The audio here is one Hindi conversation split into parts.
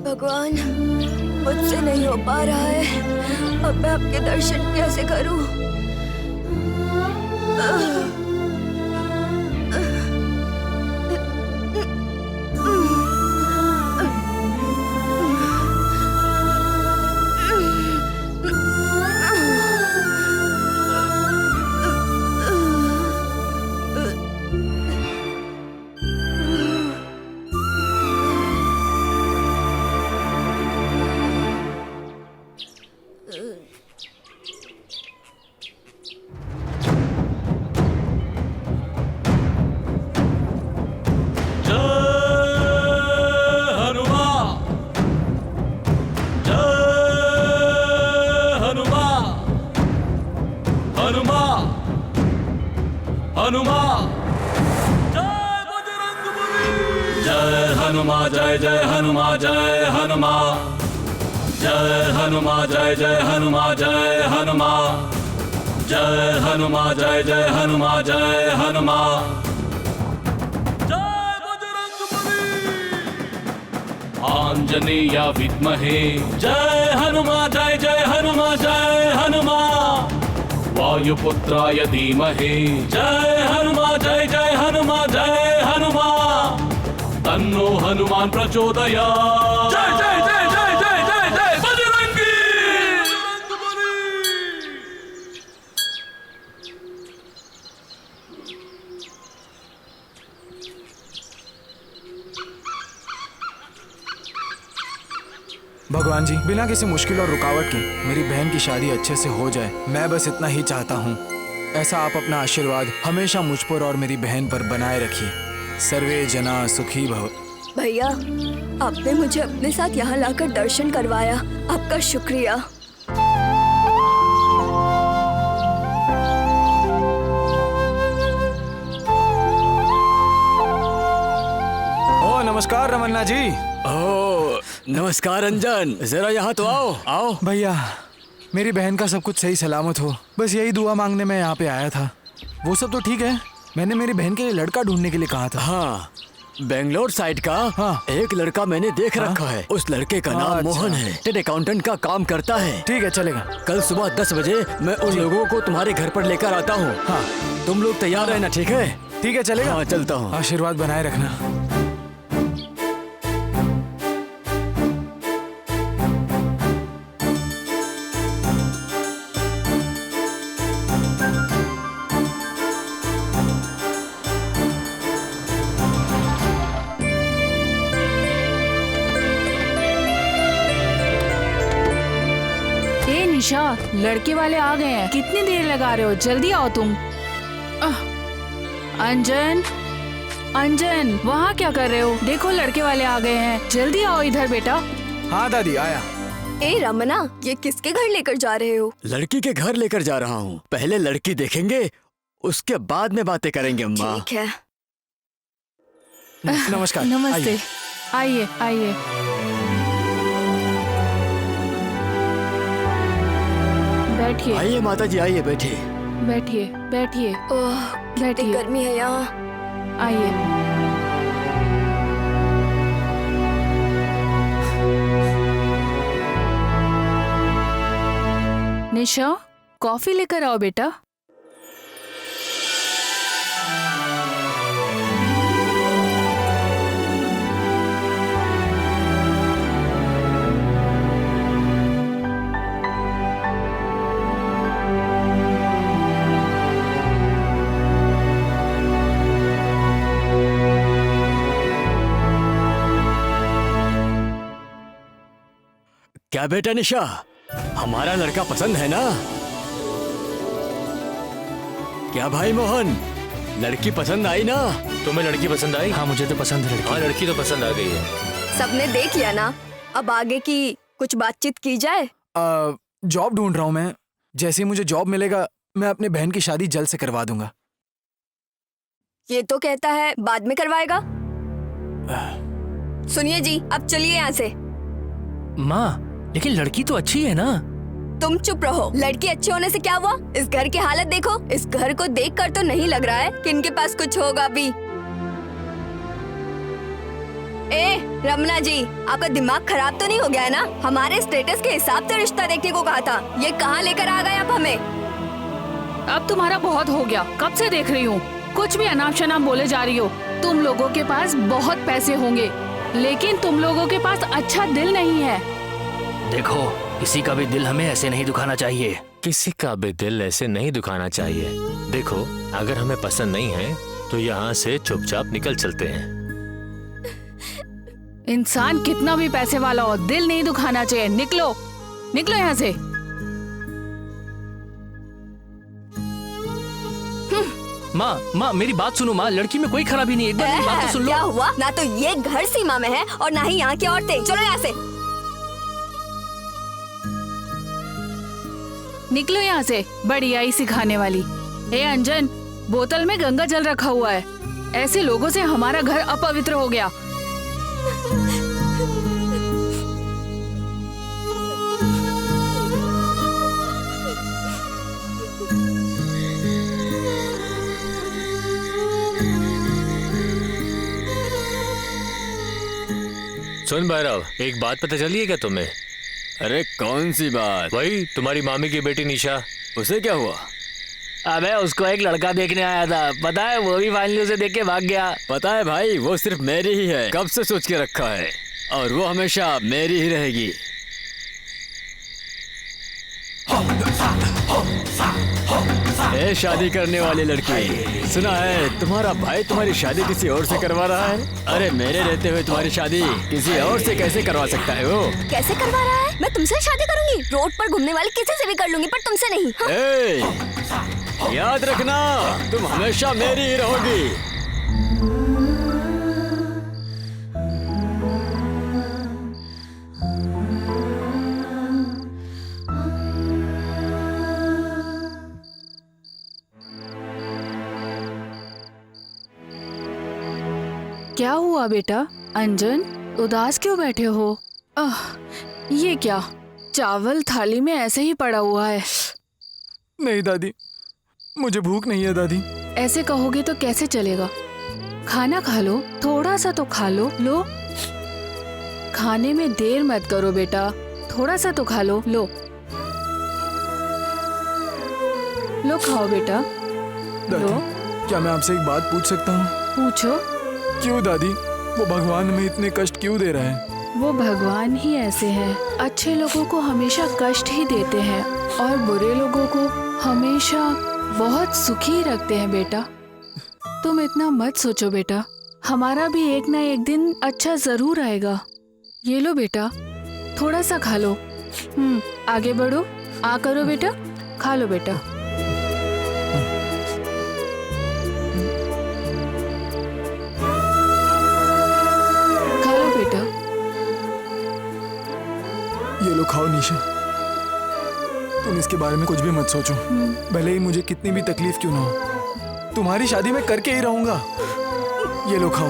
भगवान, मुझसे नहीं हो पा रहा है। अब मैं आपके दर्शन कैसे करूं? जय जय हनुमान जय हनुमान जय हनुमान जय जय हनुमान जय हनुमान जय हनुमान जय जय हनुमान जय हनुमान जय बजरंगबली आंजनेय विद्महे जय हनुमान जय हनुमान वायुपुत्राय धीमहि जय हनुमान जय हनुमान तन्नो हनुमान प्रचोदयात् जय जय जय जय जय जय जय बजरंगी भगवान जी, बिना किसी मुश्किल और रुकावट के मेरी बहन की शादी अच्छे से हो जाए, मैं बस इतना ही चाहता हूँ। ऐसा आप अपना आशीर्वाद हमेशा मुझ पर और मेरी बहन पर बनाए रखिए। सर्वे जना सुखी भव। भैया, आपने मुझे अपने साथ यहाँ लाकर दर्शन करवाया, आपका शुक्रिया। ओ नमस्कार रमन्ना जी। ओ नमस्कार अंजन, जरा यहाँ तो आओ आओ। भैया, मेरी बहन का सब कुछ सही सलामत हो, बस यही दुआ मांगने मैं यहाँ पे आया था। वो सब तो ठीक है, मैंने मेरी बहन के लिए लड़का ढूंढने के लिए कहा था। हाँ, बेंगलोर साइड का हाँ। एक लड़का मैंने देख रखा है। उस लड़के का नाम अच्छा। मोहन है, टेड अकाउंटेंट का काम करता है। ठीक है, चलेगा। कल सुबह 10 बजे मैं उन लोगों को तुम्हारे घर पर लेकर आता हूँ। हाँ, तुम लोग तैयार रहना, ठीक है? ठीक है, चलेगा। हाँ, चलता हूँ। आशीर्वाद बनाए रखना। निशा, लड़के वाले आ गए हैं। कितनी देर लगा रहे हो? जल्दी आओ तुम। अंजन, अंजन, वहाँ क्या कर रहे हो? देखो लड़के वाले आ गए हैं, जल्दी आओ इधर बेटा। हाँ दादी, आया। ए रमना, ये किसके घर लेकर जा रहे हो? लड़की के घर लेकर जा रहा हूँ। पहले लड़की देखेंगे, उसके बाद में बातें करेंगे अम्मा। ठीक है। नमस्कार। नमस्ते। आइए आइए। बैठिए। आइए माता जी, आइए, बैठिए। बैठिए बैठिए। ओह, कितनी बैठिए। गर्मी है यहाँ। आइए। निशा, कॉफी लेकर आओ बेटा। क्या बेटा निशा, हमारा लड़का पसंद है ना? क्या भाई मोहन, लड़की पसंद आई ना? तुम्हें लड़की पसंद आई? हाँ, मुझे तो पसंद है लड़की। हाँ, लड़की तो पसंद आ गई है। सबने देख लिया ना, अब आगे की कुछ बातचीत की जाए। जॉब ढूंढ रहा हूँ मैं। जैसे ही मुझे जॉब मिलेगा, मैं अपने बहन की शादी जल्द से करवा दूंगा। ये तो कहता है बाद में करवाएगा। सुनिए जी, अब चलिए यहाँ से। माँ, लेकिन लड़की तो अच्छी है ना? तुम चुप रहो। लड़की अच्छे होने से क्या हुआ? इस घर की हालत देखो। इस घर को देखकर तो नहीं लग रहा है कि इनके पास कुछ होगा भी। ए रमना जी, आपका दिमाग खराब तो नहीं हो गया है ना? हमारे स्टेटस के हिसाब से रिश्ता देखने को कहा था, ये कहाँ लेकर आ गए आप हमें? अब तुम्हारा बहुत हो गया, कब से देख रही हूँ कुछ भी अनाप शनाप बोले जा रही हो। तुम लोगों के पास बहुत पैसे होंगे, लेकिन तुम लोगों के पास अच्छा दिल नहीं है। देखो, किसी का भी दिल हमें ऐसे नहीं दुखाना चाहिए। किसी का भी दिल ऐसे नहीं दुखाना चाहिए। देखो, अगर हमें पसंद नहीं है तो यहाँ से चुपचाप निकल चलते हैं। इंसान कितना भी पैसे वाला हो, दिल नहीं दुखाना चाहिए। निकलो, निकलो यहाँ से। माँ मेरी बात सुनो माँ, लड़की में कोई खराबी नहीं है, एक बार मेरी बात तो सुन लो। क्या हुआ? ना तो ये घर सीमा में है और ना ही यहाँ की औरतें। चलो यहाँ से। निकलो यहाँ से, बड़ी आई सिखाने वाली। ए अंजन, बोतल में गंगा जल रखा हुआ है, ऐसे लोगों से हमारा घर अपवित्र हो गया। सुन भैरव, एक बात पता चली है क्या तुम्हें? अरे कौन सी बात? वही तुम्हारी मामी की बेटी निशा, उसे क्या हुआ? अबे उसको एक लड़का देखने आया था, पता है, वो भी फाइनली उसे देख के भाग गया। पता है भाई, वो सिर्फ मेरी ही है, कब से सोच के रखा है, और वो हमेशा मेरी ही रहेगी। ए शादी करने वाली लड़की, सुना है तुम्हारा भाई तुम्हारी शादी किसी और से करवा रहा है? अरे मेरे रहते हुए तुम्हारी शादी किसी और से कैसे करवा सकता है वो? कैसे करवा रहा है? मैं तुमसे शादी करूंगी, रोड पर घूमने वाले किसी से भी कर लूंगी, पर तुमसे नहीं। हाँ? ए, याद रखना, तुम हमेशा मेरी ही रहोगी। क्या हुआ बेटा? अंजन, उदास क्यों बैठे हो? ये क्या, चावल थाली में ऐसे ही पड़ा हुआ है? नहीं दादी, मुझे भूख नहीं है दादी। ऐसे कहोगे तो कैसे चलेगा? खाना खा लो, थोड़ा सा तो खा लो। लो, खाने में देर मत करो बेटा, थोड़ा सा तो खा लो। लो लो, खाओ बेटा। दादी, लो, क्या मैं आपसे एक बात पूछ सकता हूँ? पूछो। क्यों दादी, वो भगवान हमें इतने कष्ट क्यों दे रहा है? वो भगवान ही ऐसे हैं, अच्छे लोगों को हमेशा कष्ट ही देते हैं और बुरे लोगों को हमेशा बहुत सुखी रखते हैं बेटा। तुम इतना मत सोचो बेटा, हमारा भी एक ना एक दिन अच्छा जरूर आएगा। ये लो बेटा, थोड़ा सा खा लो। आगे बढ़ो, आ करो बेटा, खा लो बेटा। खा लो बेटा। ये लो, खाओ निशा। तुम इसके बारे में कुछ भी मत सोचो, भले ही मुझे कितनी भी तकलीफ क्यों ना हो, तुम्हारी शादी मैं करके ही रहूंगा। ये लो, खाओ।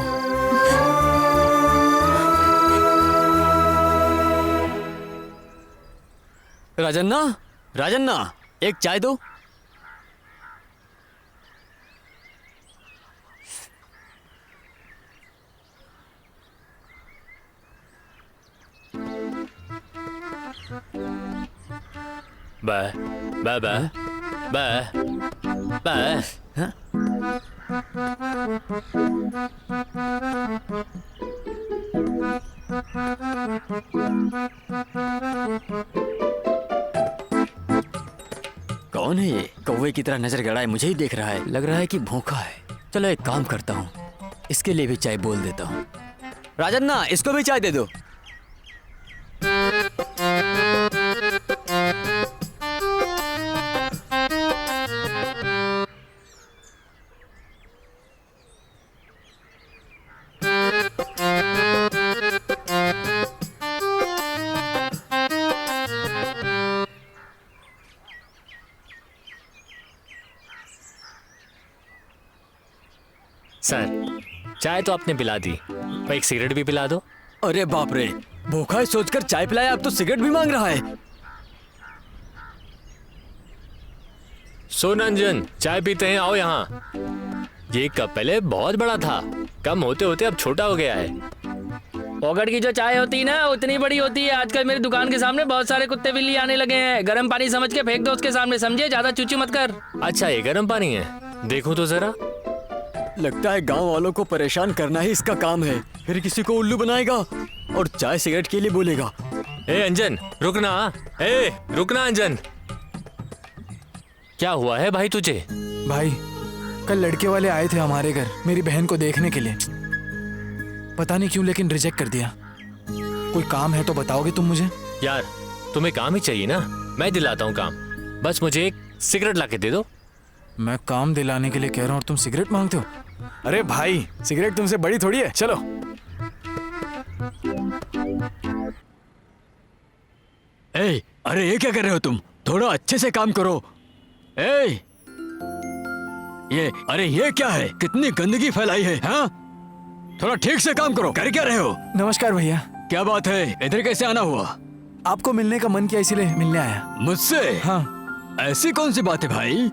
राजन्ना, राजन्ना, एक चाय दो। Bye bye bye bye bye. कौन है ये? कौवे की तरह नजर गड़ाए मुझे ही देख रहा है, लग रहा है कि भूखा है। चलो एक काम करता हूँ, इसके लिए भी चाय बोल देता हूँ। राजन्ना, इसको भी चाय दे दो। सर, चाय तो आपने पिला दी, पर एक सिगरेट भी पिला दो। अरे बाप रे, भूखा है सोचकर चाय पिलाया, अब तो सिगरेट भी मांग रहा है। सुन अंजन, चाय पीते हैं, आओ यहाँ। ये कप पहले बहुत बड़ा था, कम होते होते अब छोटा हो गया है। पॉकेट की जो चाय होती है ना उतनी बड़ी होती है। आजकल मेरी दुकान के सामने बहुत सारे कुत्ते बिल्ली आने लगे हैं। गर्म पानी समझ के फेंक दो उसके सामने, समझे? ज्यादा चूचू मत कर। अच्छा ये गर्म पानी है, देखो तो जरा। लगता है गांव वालों को परेशान करना ही इसका काम है। फिर किसी को उल्लू बनाएगा और चाय सिगरेट के लिए बोलेगा। ए अंजन रुकना, ए रुकना अंजन। क्या हुआ है भाई तुझे? भाई कल लड़के वाले आए थे हमारे घर मेरी बहन को देखने के लिए, पता नहीं क्यों लेकिन रिजेक्ट कर दिया। कोई काम है तो बताओगे तुम मुझे? यार तुम्हें काम ही चाहिए ना, मैं दिलाता हूँ काम। बस मुझे एक सिगरेट ला के दे दो। मैं काम दिलाने के लिए कह रहा हूँ और तुम सिगरेट मांगते हो? अरे भाई सिगरेट तुमसे बड़ी थोड़ी है, चलो। ए, अरे ये क्या कर रहे हो तुम? थोड़ा अच्छे से काम करो। ए, अरे ये क्या है? कितनी गंदगी फैलाई है, हाँ? थोड़ा ठीक से काम करो। कर क्या रहे हो? नमस्कार भैया। क्या बात है? इधर कैसे आना हुआ? आपको मिलने का मन किया इसीलिए मिलने आया। मुझसे? हाँ ऐसी कौन सी बात है भाई?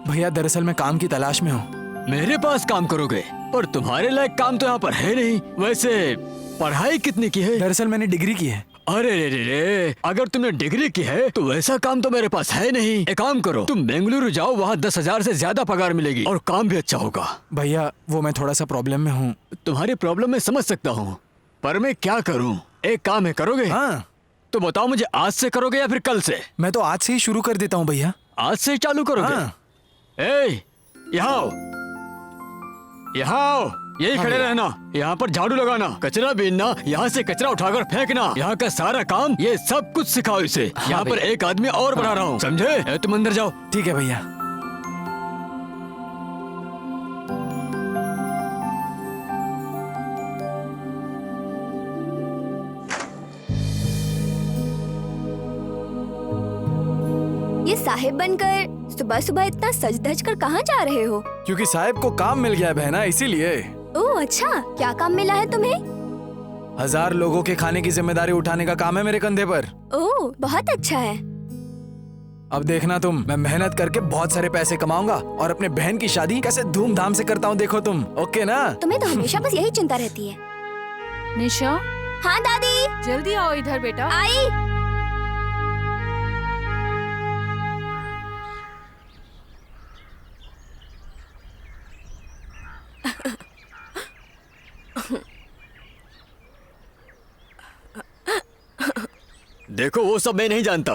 भैया दरअसल मैं काम की तलाश में हूँ। मेरे पास काम करोगे? पर तुम्हारे लायक काम तो यहाँ पर है नहीं। वैसे पढ़ाई कितनी की है? दरअसल मैंने डिग्री की है। अरे रे रे रे, अगर तुमने डिग्री की है तो वैसा काम तो मेरे पास है नहीं। एक काम करो, तुम बेंगलुरु जाओ, वहाँ 10,000 से ज्यादा पगार मिलेगी और काम भी अच्छा होगा। भैया वो मैं थोड़ा सा प्रॉब्लम में हूँ। तुम्हारी प्रॉब्लम मैं समझ सकता हूँ, पर मैं क्या करूँ? एक काम है, करोगे? हाँ तो बताओ मुझे, आज से करोगे या फिर कल से? मैं तो आज से ही शुरू कर देता हूँ भैया। आज से ही चालू करोगे? हाँ। ए, यहाँ आओ, यहाँ आओ, यही खड़े रहना। यहाँ पर झाड़ू लगाना, कचरा बीनना, यहाँ से कचरा उठाकर फेंकना, यहाँ का सारा काम, ये सब कुछ सिखाओ इसे। यहाँ पर एक आदमी और बढ़ा रहा हूँ, समझे? तुम अंदर जाओ। ठीक है भैया। ये साहिब बनकर सुबह सुबह इतना सज धज कर कहाँ जा रहे हो? क्योंकि साहब को काम मिल गया बहना, इसीलिए। ओह अच्छा, क्या काम मिला है तुम्हें? 1000 लोगों के खाने की जिम्मेदारी उठाने का काम है मेरे कंधे पर। ओह बहुत अच्छा है। अब देखना तुम, मैं मेहनत करके बहुत सारे पैसे कमाऊंगा और अपने बहन की शादी कैसे धूमधाम से करता हूँ, देखो तुम। ओके ना? तुम्हें तो हमेशा बस यही चिंता रहती है। निशा हाँ दादी। जल्दी आओ इधर बेटा। आई। देखो वो सब मैं नहीं जानता।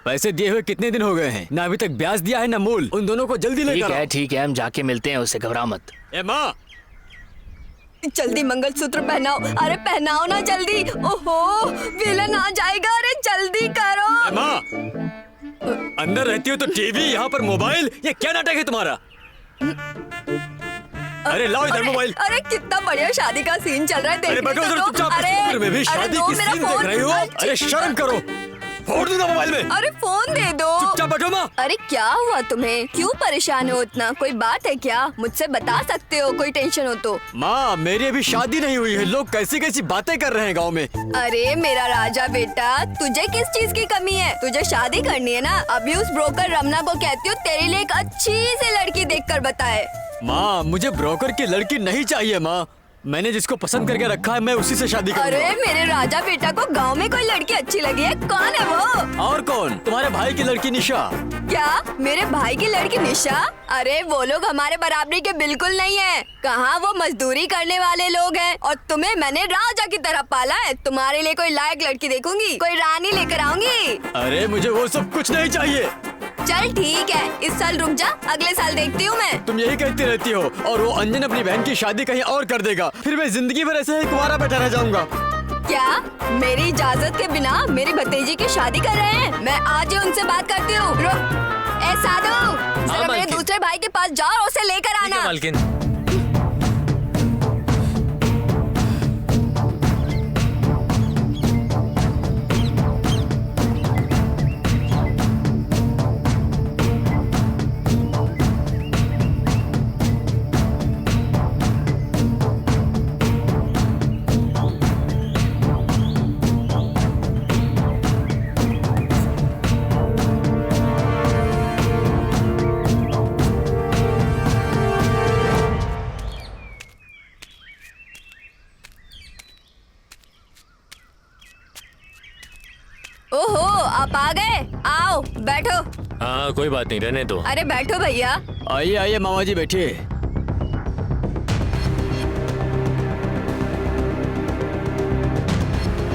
पैसे दिए हुए कितने दिन हो गए हैं, ना अभी तक ब्याज दिया है ना मूल। उन दोनों को जल्दी लेकर आओ। ठीक है, हम जाके मिलते हैं उससे, घबरा मत। ए माँ, जल्दी मंगलसूत्र पहनाओ। अरे पहनाओ ना जल्दी। ओहो विलन आ जाएगा। अरे जल्दी करो। ए माँ, अंदर रहती हो तो टीवी, यहाँ पर मोबाइल, ये क्या नाटक है तुम्हारा? अरे लाओ इधर मोबाइल। अरे कितना बढ़िया शादी का सीन चल रहा है, अरे देखने बैठो तो उधर दो। चुपचाप। अरे इस उम्र में भी शादी दो की मेरा सीन देख फोन। रही हो? अरे शर्म करो, फोड़ दूंगा मोबाइल में। अरे फोन दे दो। चुपचाप बैठो माँ। अरे क्या हुआ तुम्हें? क्यों परेशान हो इतना? कोई बात है क्या? मुझसे बता सकते हो कोई टेंशन हो तो। माँ मेरी अभी शादी नहीं हुई है, लोग कैसी कैसी बातें कर रहे हैं गाँव में। अरे मेरा राजा बेटा, तुझे किस चीज की कमी है? तुझे शादी करनी है ना? अभी उस ब्रोकर रमना को कहती हूँ तेरे लिए एक अच्छी सी लड़की देखकर बताए। माँ मुझे ब्रोकर की लड़की नहीं चाहिए माँ, मैंने जिसको पसंद करके रखा है मैं उसी से शादी करूंगा। अरे मेरे राजा बेटा को गांव में कोई लड़की अच्छी लगी है? कौन है वो? और कौन? तुम्हारे भाई की लड़की निशा। क्या मेरे भाई की लड़की निशा? अरे वो लोग हमारे बराबरी के बिल्कुल नहीं है। कहाँ वो मजदूरी करने वाले लोग हैं और तुम्हें मैंने राजा की तरह पाला है। तुम्हारे लिए कोई लायक लड़की देखूंगी, कोई रानी लेकर आऊंगी। अरे मुझे वो सब कुछ नहीं चाहिए। चल ठीक है, इस साल रुक जा, अगले साल देखती हूँ मैं। तुम यही कहती रहती हो और वो अंजन अपनी बहन की शादी कहीं और कर देगा, फिर मैं जिंदगी भर ऐसे ही कुंवारा बैठा रह जाऊंगा। क्या मेरी इजाजत के बिना मेरी भतीजी की शादी कर रहे हैं? मैं आज ही उनसे बात करती हूँ। रुक, ए साधु, जरा मेरे मालकिन। दूसरे भाई के पास जाओ और उसे लेकर आना। मालकिन। आप आ गए? आओ बैठो। हाँ कोई बात नहीं, रहने दो। अरे बैठो भैया। आइए आइए मामा जी बैठिए।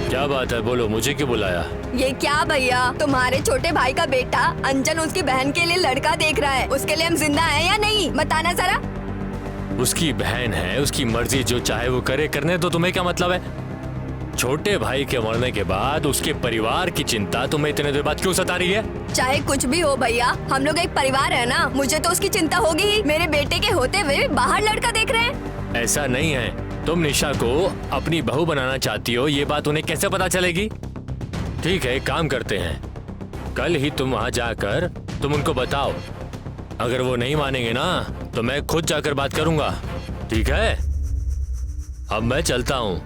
क्या बात है, बोलो, मुझे क्यों बुलाया? ये क्या भैया, तुम्हारे छोटे भाई का बेटा अंजन उसकी बहन के लिए लड़का देख रहा है। उसके लिए हम जिंदा हैं या नहीं, बताना जरा। उसकी बहन है, उसकी मर्जी, जो चाहे वो करे, करने तो तुम्हें क्या मतलब है? छोटे भाई के मरने के बाद उसके परिवार की चिंता तुम्हें इतने देर बाद क्यों सता रही है? चाहे कुछ भी हो भैया, हम लोग एक परिवार है ना, मुझे तो उसकी चिंता होगी ही। मेरे बेटे के होते हुए बाहर लड़का देख रहे हैं। ऐसा नहीं है, तुम निशा को अपनी बहू बनाना चाहती हो, ये बात उन्हें कैसे पता चलेगी? ठीक है, एक काम करते हैं, कल ही तुम वहाँ जाकर तुम उनको बताओ। अगर वो नहीं मानेंगे ना तो मैं खुद जाकर बात करूंगा, ठीक है? अब मैं चलता हूँ।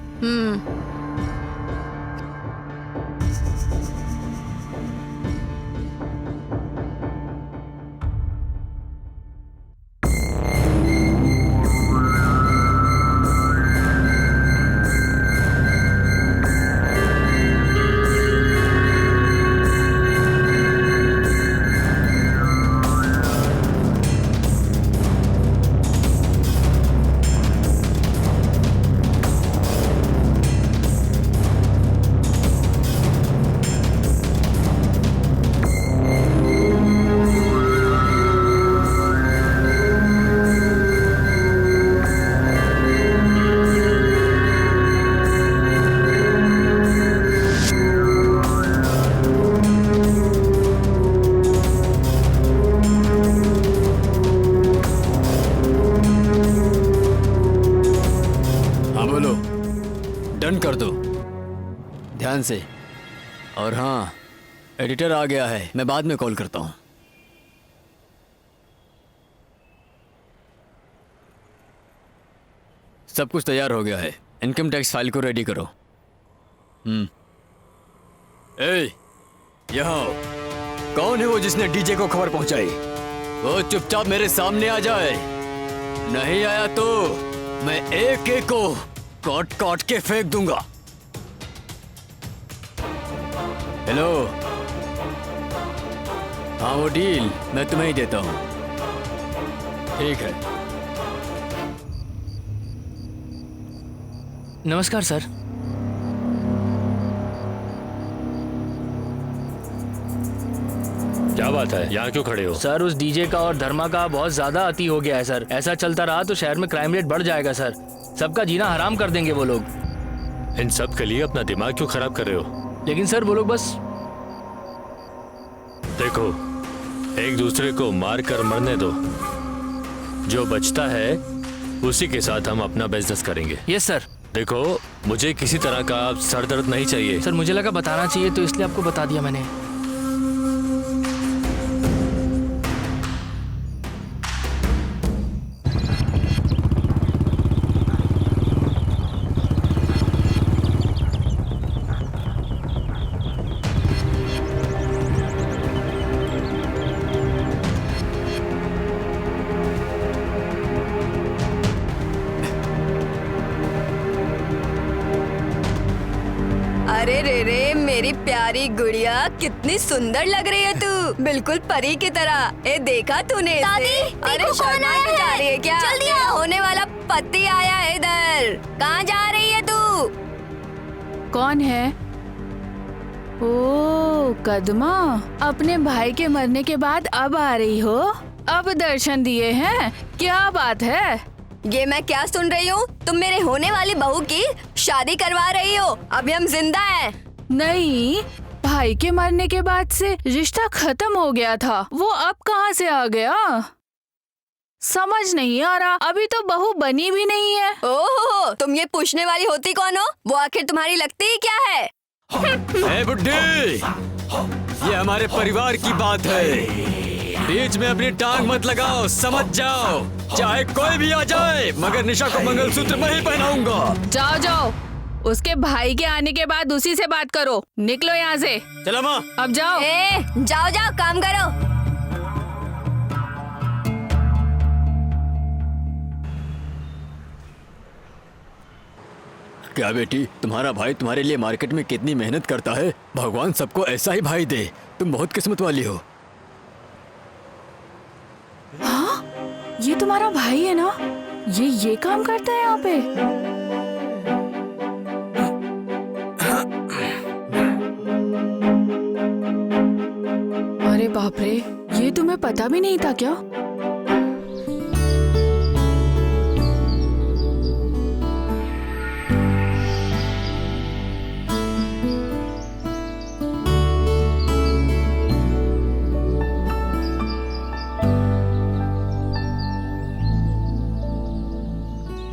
डन कर दो ध्यान से। और हाँ, एडिटर आ गया है, मैं बाद में कॉल करता हूँ। सब कुछ तैयार हो गया है, इनकम टैक्स फाइल को रेडी करो। ए, यहाँ आओ। कौन है वो जिसने डीजे को खबर पहुंचाई? वो चुपचाप मेरे सामने आ जाए, नहीं आया तो मैं एक एक को काट काट के फेंक दूंगा। हेलो, हाँ वो डील मैं तुम्हें ही देता हूँ, ठीक है? नमस्कार सर। क्या बात है, यहाँ क्यों खड़े हो? सर उस डीजे का और धर्मा का बहुत ज्यादा अति हो गया है सर। ऐसा चलता रहा तो शहर में क्राइम रेट बढ़ जाएगा सर। सबका जीना हराम कर देंगे वो लोग। इन सब के लिए अपना दिमाग क्यों खराब कर रहे हो? लेकिन सर वो लोग बस देखो, एक दूसरे को मार कर मरने दो, जो बचता है उसी के साथ हम अपना बिजनेस करेंगे। Yes sir. देखो, मुझे किसी तरह का सर दर्द नहीं चाहिए। सर मुझे लगा बताना चाहिए तो इसलिए आपको बता दिया मैंने। अरे रे रे मेरी प्यारी गुड़िया, कितनी सुंदर लग रही है तू, बिल्कुल परी की तरह। ए देखा तूने इसे? दादी, अरे देखो कौन शर्मा आया के जा है? रही है क्या? जल्दी तेरा आओ। होने वाला पति आया है इधर। कहाँ जा रही है तू? कौन है? ओ कदमा, अपने भाई के मरने के बाद अब आ रही हो? अब दर्शन दिए हैं, क्या बात है? ये मैं क्या सुन रही हूँ? तुम मेरे होने वाली बहू की शादी करवा रही हो? अभी हम जिंदा हैं। नहीं, भाई के मरने के बाद से रिश्ता खत्म हो गया था, वो अब कहाँ से आ गया? समझ नहीं आ रहा, अभी तो बहू बनी भी नहीं है। ओहो, तुम ये पूछने वाली होती कौन हो? वो आखिर तुम्हारी लगती ही क्या है? ए बुड्ढी, ये हमारे परिवार की बात है, बीच में अपनी टांग मत लगाओ, समझ जाओ। चाहे कोई भी आ जाए, मगर निशा को मंगलसूत्र मैं ही पहनाऊंगा। जाओ जाओ, उसके भाई के आने के बाद उसी से बात करो। निकलो यहाँ से। चलो माँ। अब जाओ। जाओ जाओ, काम करो। क्या बेटी, तुम्हारा भाई तुम्हारे लिए मार्केट में कितनी मेहनत करता है। भगवान सबको ऐसा ही भाई दे। तुम बहुत किस्मत वाली हो। हाँ, ये तुम्हारा भाई है ना? ये काम करता है यहाँ पे? अरे बाप रे, ये तुम्हें पता भी नहीं था क्या?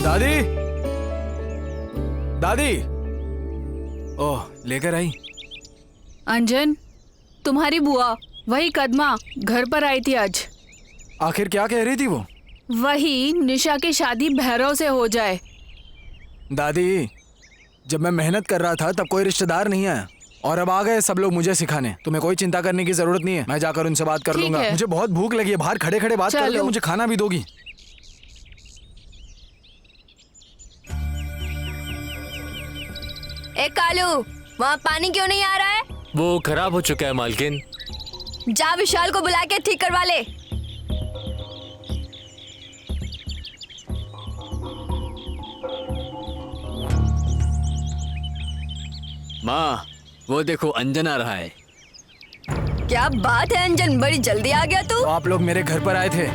दादी, दादी। ओह, लेकर आई। अंजन, तुम्हारी बुआ वही कदमा घर पर आई थी आज। आखिर क्या कह रही थी वो? वही निशा की शादी भैरव से हो जाए। दादी, जब मैं मेहनत कर रहा था तब कोई रिश्तेदार नहीं आया और अब आ गए सब लोग मुझे सिखाने। तुम्हें कोई चिंता करने की जरूरत नहीं है, मैं जाकर उनसे बात कर ठीक लूंगा। है। मुझे बहुत भूख लगी है, बाहर खड़े खड़े बात करके चलो। मुझे खाना भी दोगी? ए कालू, वहाँ पानी क्यों नहीं आ रहा है? वो खराब हो चुका है मालकिन। जा विशाल को बुला के ठीक करवा ले। माँ, वो देखो अंजन आ रहा है। क्या बात है अंजन, बड़ी जल्दी आ गया तू। तो आप लोग मेरे घर पर आए थे?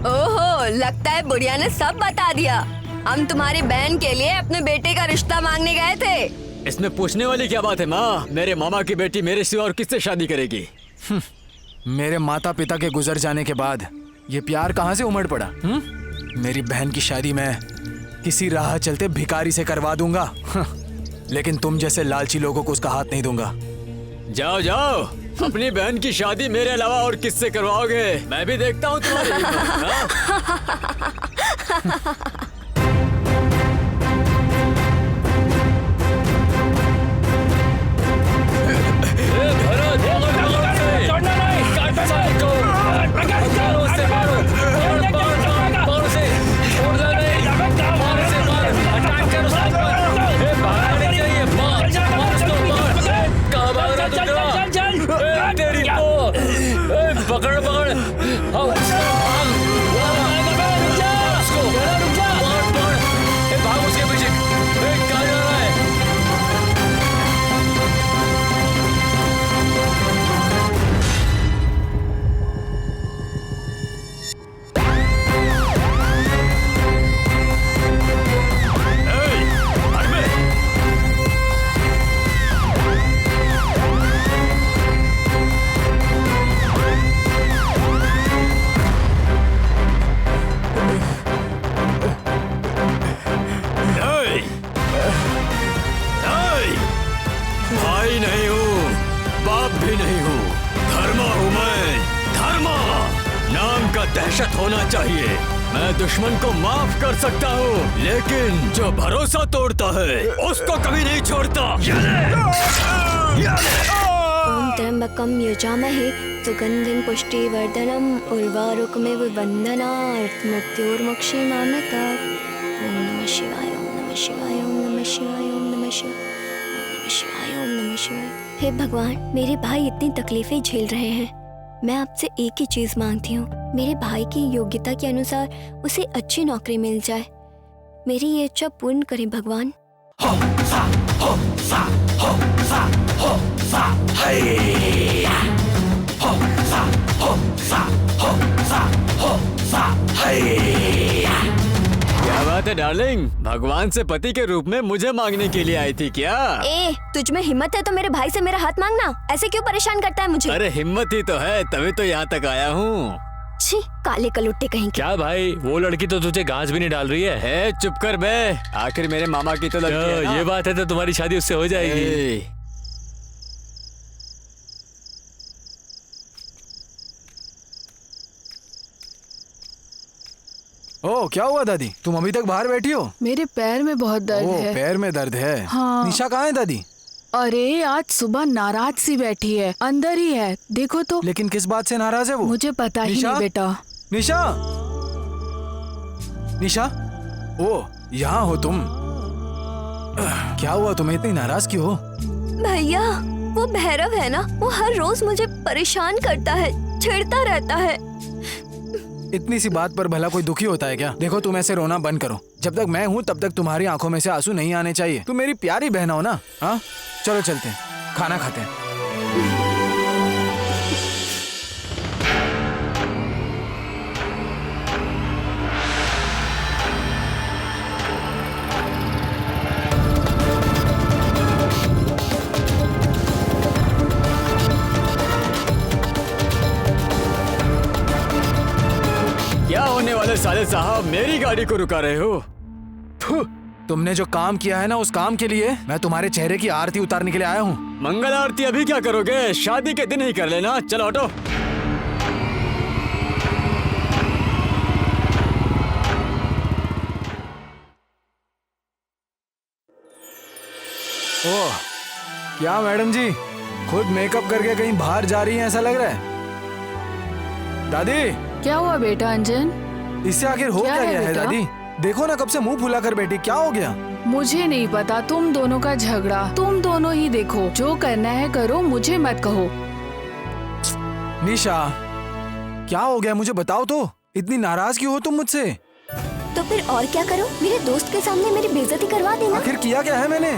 ओहो, लगता है बुढ़िया ने सब बता दिया। हम तुम्हारी बहन के लिए अपने बेटे का रिश्ता मांगने गए थे। इसमें पूछने वाली क्या बात है माँ? मेरे मामा की बेटी मेरे सिवा और किससे शादी करेगी? मेरे माता पिता के गुजर जाने के बाद ये प्यार कहाँ से उमड़ पड़ा? मेरी बहन की शादी मैं किसी राह चलते भिखारी से करवा दूंगा, लेकिन तुम जैसे लालची लोगों को उसका हाथ नहीं दूंगा। जाओ जाओ, अपनी बहन की शादी मेरे अलावा और किससे करवाओगे? मैं भी देखता हूँ तुम्हारी हिम्मत, हाँ? पकड़ पकड़, भाग उसके पीछे। कहाँ जा रहा है? भाई नहीं हूँ, बाप भी नहीं हूँ, धर्मा हूँ मैं, धर्मा। नाम का दहशत होना चाहिए। मैं दुश्मन को माफ कर सकता हूँ, लेकिन जो भरोसा तोड़ता है उसको कभी नहीं छोड़ता। ओम त्र्यंबकम यजामहे सुगंधिं पुष्टिवर्धनम् उर्वारुकमिव बन्धनात् मृत्योर्मुक्षीमामृतात्। ओम नमः शिवाय, ओम नमः शिवाय, ओम नमः शिवाय, ओम नमः शिवाय, ओम नमः शिवाय, ओम नमः शिवाय। हे भगवान, मेरे भाई इतनी तकलीफें झेल रहे हैं। मैं आपसे एक ही चीज मांगती हूँ, मेरे भाई की योग्यता के अनुसार उसे अच्छी नौकरी मिल जाए। मेरी ये इच्छा पूर्ण करें भगवान। क्या बात है डार्लिंग, भगवान से पति के रूप में मुझे मांगने के लिए आई थी क्या? ए, तुझ में हिम्मत है तो मेरे भाई से मेरा हाथ मांगना। ऐसे क्यों परेशान करता है मुझे? अरे हिम्मत ही तो है, तभी तो यहाँ तक आया हूँ। छी, काले कलुट्टे कहीं के। क्या भाई, वो लड़की तो तुझे घास भी नहीं डाल रही है। चुप कर बे, आखिर मेरे मामा की तो लड़की है ना। ये बात है तो तुम्हारी शादी उससे हो जाएगी। ए, ओह, क्या हुआ दादी, तुम अभी तक बाहर बैठी हो? मेरे पैर में बहुत दर्द ओह, है। पैर में दर्द है। हाँ। निशा कहाँ है दादी? अरे आज सुबह नाराज सी बैठी है, अंदर ही है, देखो तो। लेकिन किस बात से नाराज है वो? मुझे पता ही निशा? नहीं बेटा। निशा, निशा, ओ यहाँ हो तुम? क्या हुआ, तुम्हें इतनी नाराज क्यों हो? भैया वो भैरव है ना, वो हर रोज मुझे परेशान करता है, छेड़ता रहता है। इतनी सी बात पर भला कोई दुखी होता है क्या? देखो तुम ऐसे रोना बंद करो। जब तक मैं हूँ तब तक तुम्हारी आंखों में से आंसू नहीं आने चाहिए। तुम मेरी प्यारी बहन हो ना। हाँ चलो चलते हैं, खाना खाते हैं। क्या होने वाले साले साहब, मेरी गाड़ी को रुका रहे हो? फु, तुमने जो काम किया है ना, उस काम के लिए मैं तुम्हारे चेहरे की आरती उतारने के लिए आया हूँ। मंगल आरती अभी क्या करोगे? शादी के दिन ही कर लेना। चलो हटो। ओह क्या मैडम जी, खुद मेकअप करके कहीं बाहर जा रही हैं ऐसा लग रहा है। दादी क्या हुआ बेटा अंजन? इससे आखिर हो क्या क्या है गया है? बेटा? दादी देखो ना, कब से मुंह फुला कर बैठी, क्या हो गया? मुझे नहीं पता, तुम दोनों का झगड़ा तुम दोनों ही देखो। जो करना है करो, मुझे मत कहो। निशा क्या हो गया, मुझे बताओ तो। इतनी नाराज क्यों हो तुम मुझसे? तो फिर और क्या करो, मेरे दोस्त के सामने मेरी बेइज्जती करवा देना। आखिर किया क्या है मैंने?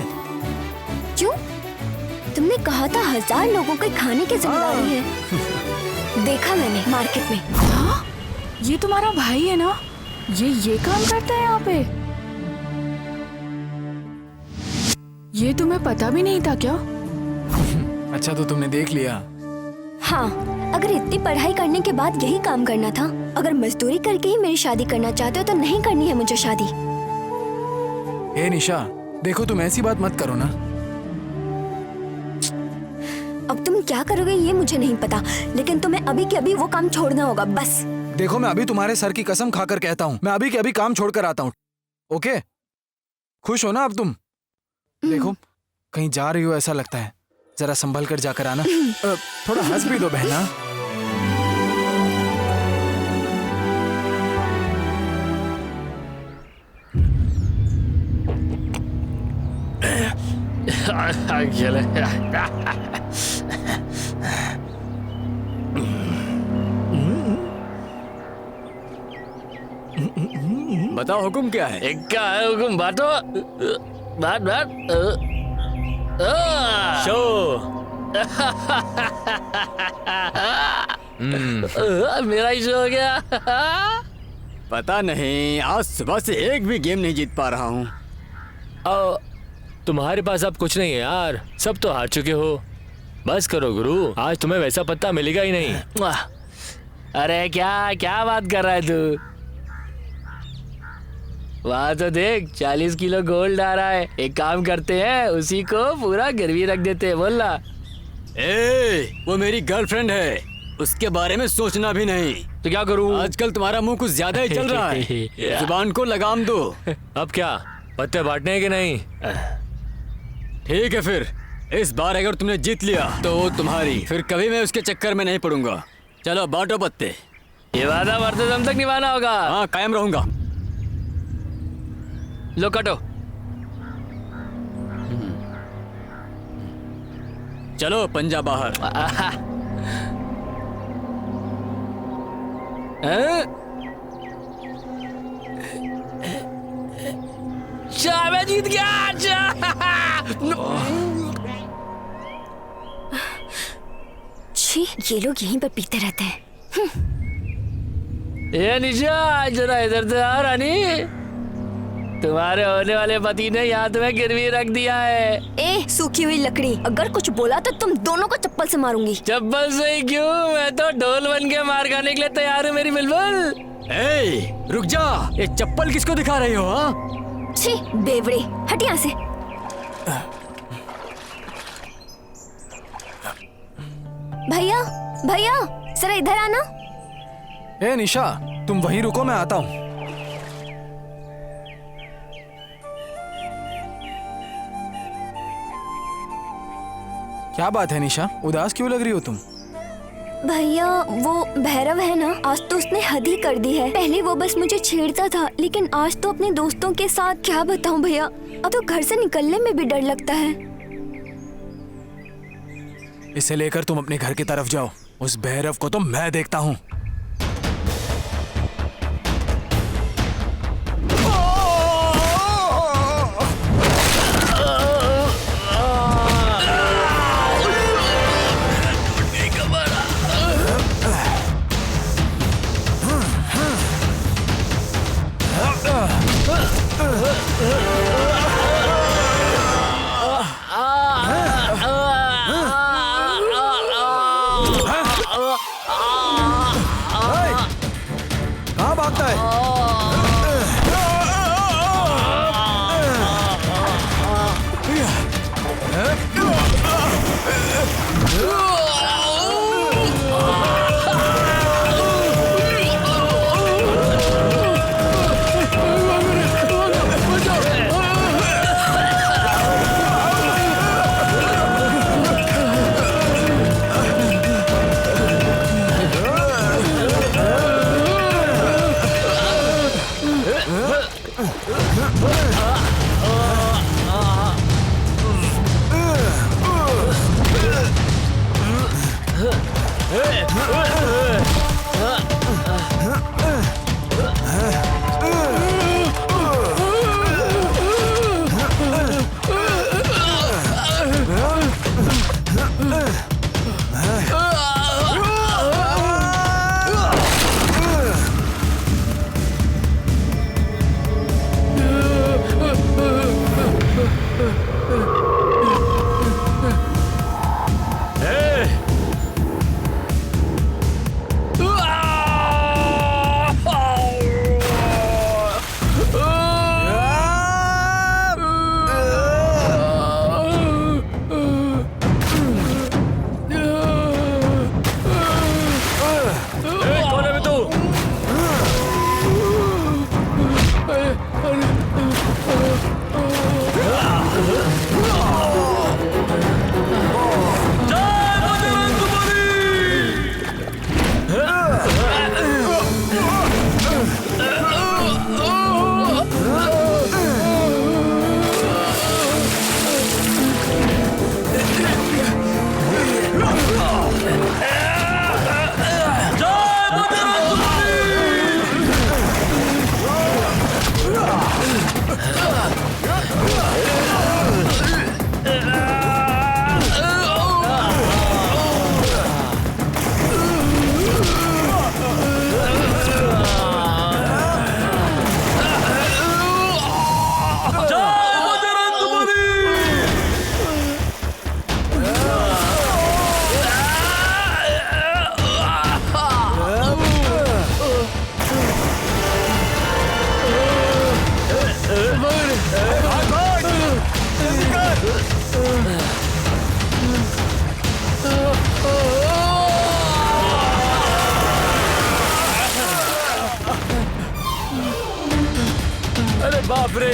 क्यों? तुमने कहा था 1000 लोगों के खाने की जिम्मेदारी है। देखा मैंने मार्केट में। हाँ? ये तुम्हारा भाई है ना? ये काम करता है यहाँ पे? ये तुम्हें पता भी नहीं था क्या? अच्छा तो तुमने देख लिया। हाँ, अगर इतनी पढ़ाई करने के बाद यही काम करना था, अगर मजदूरी करके ही मेरी शादी करना चाहते हो तो नहीं करनी है मुझे शादी। ए निशा देखो, तुम ऐसी बात मत करो ना। अब तुम क्या करोगे ये मुझे नहीं पता, लेकिन तुम्हें अभी के अभी वो काम छोड़ना होगा बस। देखो मैं अभी तुम्हारे सर की कसम खाकर कहता हूँ, मैं अभी के अभी काम छोड़कर आता हूँ। ओके, खुश हो ना अब तुम? देखो कहीं जा रही हो ऐसा लगता है, जरा संभल कर जाकर आना। थोड़ा हंस भी दो बहना। बताओ हुक्म क्या है? क्या है हुकुम? बातो बात बात। शो मेरा ही शो हो गया। पता नहीं, आज सुबह से एक भी गेम नहीं जीत पा रहा हूँ। तुम्हारे पास अब कुछ नहीं है यार, सब तो हार चुके हो। बस करो गुरु, आज तुम्हें वैसा पत्ता मिलेगा ही नहीं। अरे क्या क्या बात कर रहा है तू? वहाँ तो देख 40 किलो गोल्ड आ रहा है। एक काम करते हैं, उसी को पूरा गिरवी रख देते हैं। बोल ना। वो मेरी गर्लफ्रेंड है, उसके बारे में सोचना भी नहीं। तो क्या करूँ? आजकल तुम्हारा मुंह कुछ ज्यादा ही चल रहा है। जुबान को लगाम दो। अब क्या पत्ते बांटने हैं कि नहीं? ठीक है फिर, इस बार अगर तुमने जीत लिया तो वो तुम्हारी, फिर कभी मैं उसके चक्कर में नहीं पड़ूंगा। चलो बांटो पत्ते। ये वादा मरते दम तक निभाना होगा। हाँ कायम रहूंगा। लो कटो। चलो पंजा बाहर। अच्छा मैं जीत गया। छी, ये लोग यहीं पर पीते रहते हैं। ये निशा जरा इधर से आ रानी। तुम्हारे होने वाले पति ने यहाँ तुम्हें गिरवी रख दिया है। ए सूखी हुई लकड़ी, अगर कुछ बोला तो तुम दोनों को चप्पल से मारूंगी। चप्पल से ही क्यों, मैं तो ढोल बन के मार खाने के लिए तैयार हूँ मेरी बुलबुल। रुक जा, ये चप्पल किसको दिखा रही हो? हाँ छी बेवड़े, हट यहाँ से। भैया भैया जरा इधर आना। ए निशा तुम वहीं रुको, मैं आता हूँ। क्या बात है निशा, उदास क्यों लग रही हो तुम? भैया वो भैरव है ना, आज तो उसने हद ही कर दी है। पहले वो बस मुझे छेड़ता था, लेकिन आज तो अपने दोस्तों के साथ, क्या बताऊं भैया, अब तो घर से निकलने में भी डर लगता है। इसे लेकर तुम अपने घर की तरफ जाओ, उस भैरव को तो मैं देखता हूँ। कहाँ भागता है? अरे बाप रे!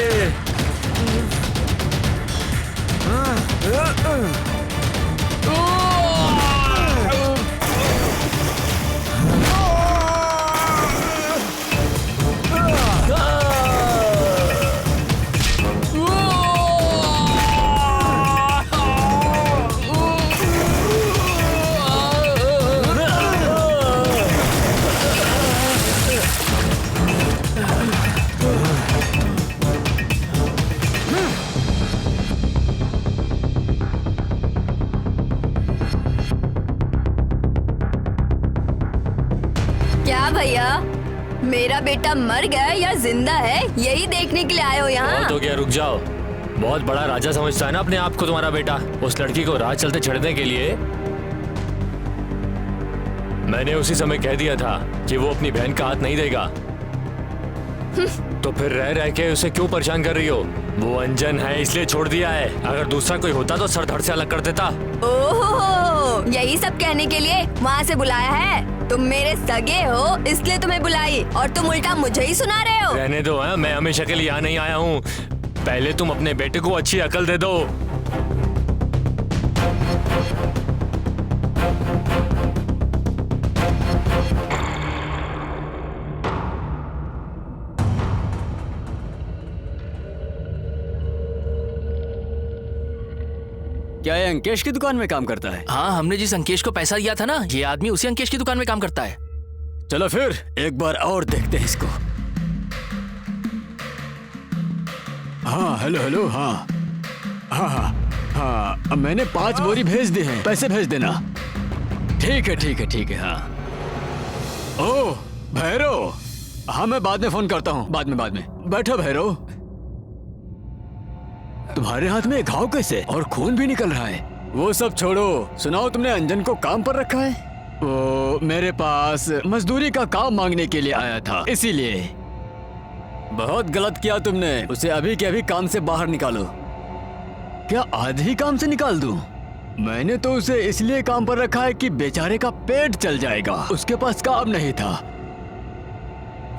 क्या भैया, मेरा बेटा मर गया या जिंदा है, यही देखने के लिए आए हो यहाँ? बहुत हो गया, रुक जाओ। बहुत बड़ा राजा समझता है ना अपने आप को तुम्हारा बेटा। उस लड़की को राह चलते छड़ने के लिए मैंने उसी समय कह दिया था कि वो अपनी बहन का हाथ नहीं देगा। तो फिर रह रह के उसे क्यों परेशान कर रही हो? वो अनजान है इसलिए छोड़ दिया है। अगर दूसरा कोई होता तो सर धड़ से अलग कर देता। ओहो, यही सब कहने के लिए वहाँ से बुलाया है? तुम मेरे सगे हो इसलिए तुम्हें बुलाई, और तुम उल्टा मुझे ही सुना रहे हो। रहने दो, है मैं हमेशा के लिए यहाँ नहीं आया हूँ। पहले तुम अपने बेटे को अच्छी अकल दे दो। क्या ये अंकेश की दुकान में काम करता है? हाँ, हमने जिस अंकेश को पैसा दिया था ना, ये आदमी उसी अंकेश की दुकान में काम करता है। चलो फिर एक बार और देखते हैं इसको। हाँ हेलो हेलो, हाँ हाँ हाँ हाँ, अब मैंने 5 बोरी भेज दी हैं, पैसे भेज देना। ठीक है ठीक है ठीक है। हाँ ओह भैरव, हाँ मैं बाद में फोन करता हूँ, बाद में। बैठो भैरव। तुम्हारे हाथ में घाव कैसे और खून भी निकल रहा है? वो सब छोड़ो, सुनाओ तुमने अंजन को काम पर रखा है? वो मेरे पास मजदूरी का काम मांगने के लिए आया था, इसीलिए। बहुत गलत किया तुमने, उसे अभी के अभी काम से बाहर निकालो। क्या आज ही काम से निकाल दूं? मैंने तो उसे इसलिए काम पर रखा है कि बेचारे का पेट चल जाएगा, उसके पास काम नहीं था।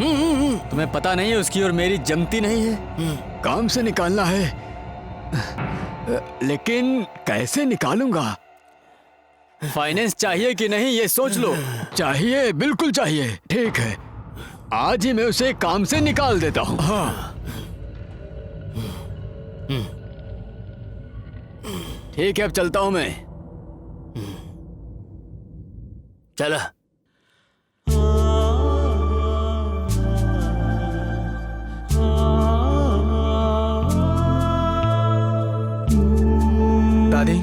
तुम्हें पता नहीं है उसकी और मेरी जमती नहीं है? काम से निकालना है, लेकिन कैसे निकालूंगा? फाइनेंस चाहिए कि नहीं ये सोच लो। चाहिए, बिल्कुल चाहिए। ठीक है, आज ही मैं उसे काम से निकाल देता हूँ। हाँ ठीक है, अब चलता हूँ मैं। चलो। दादी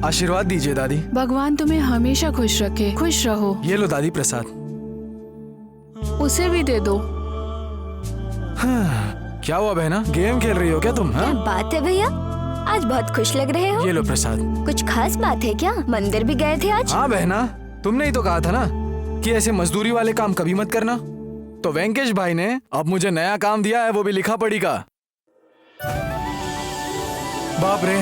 आशीर्वाद दीजिए दादी। भगवान तुम्हें हमेशा खुश रखे, खुश रहो। ये लो दादी प्रसाद। उसे भी दे दो। हाँ, क्या हुआ बहना, गेम खेल रही हो क्या तुम? हाँ? बात है भैया, आज बहुत खुश लग रहे हो। ये लो प्रसाद। कुछ खास बात है क्या? मंदिर भी गए थे आज? हाँ बहना, तुमने ही तो कहा था ना कि ऐसे मजदूरी वाले काम कभी मत करना। तो वेंकटेश भाई ने अब मुझे नया काम दिया है, वो भी लिखा पढ़ी का। बाप रे,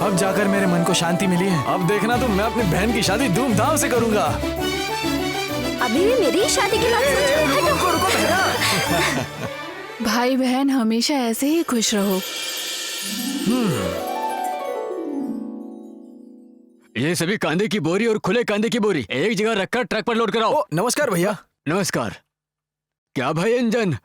अब जाकर मेरे मन को शांति मिली है। अब देखना तुम, मैं अपनी बहन की शादी धूमधाम से करूंगा। अभी भी मेरी शादी की बात सोच रहे हो? रुको रुको बहना। भाई बहन हमेशा ऐसे ही खुश रहो। ये सभी कांदे की बोरी और खुले कांदे की बोरी एक जगह रखकर ट्रक पर लोड कराओ। ओ नमस्कार भैया। नमस्कार। क्या भाई अंजन,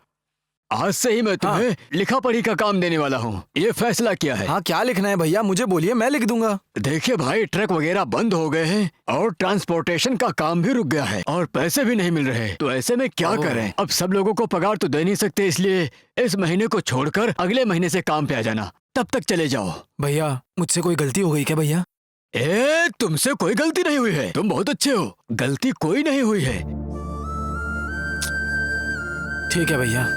आज से ही मैं तुम्हें लिखा पढ़ी का काम देने वाला हूँ, ये फैसला किया है। हाँ क्या लिखना है भैया, मुझे बोलिए, मैं लिख दूंगा। देखिए भाई, ट्रक वगैरह बंद हो गए हैं और ट्रांसपोर्टेशन का काम भी रुक गया है और पैसे भी नहीं मिल रहे, तो ऐसे में क्या करें? अब सब लोगों को पगार तो दे नहीं सकते, इसलिए इस महीने को छोड़कर अगले महीने से काम पे आ जाना, तब तक चले जाओ। भैया मुझसे कोई गलती हो गई क्या भैया? तुमसे कोई गलती नहीं हुई है, तुम बहुत अच्छे हो, गलती कोई नहीं हुई है। ठीक है भैया।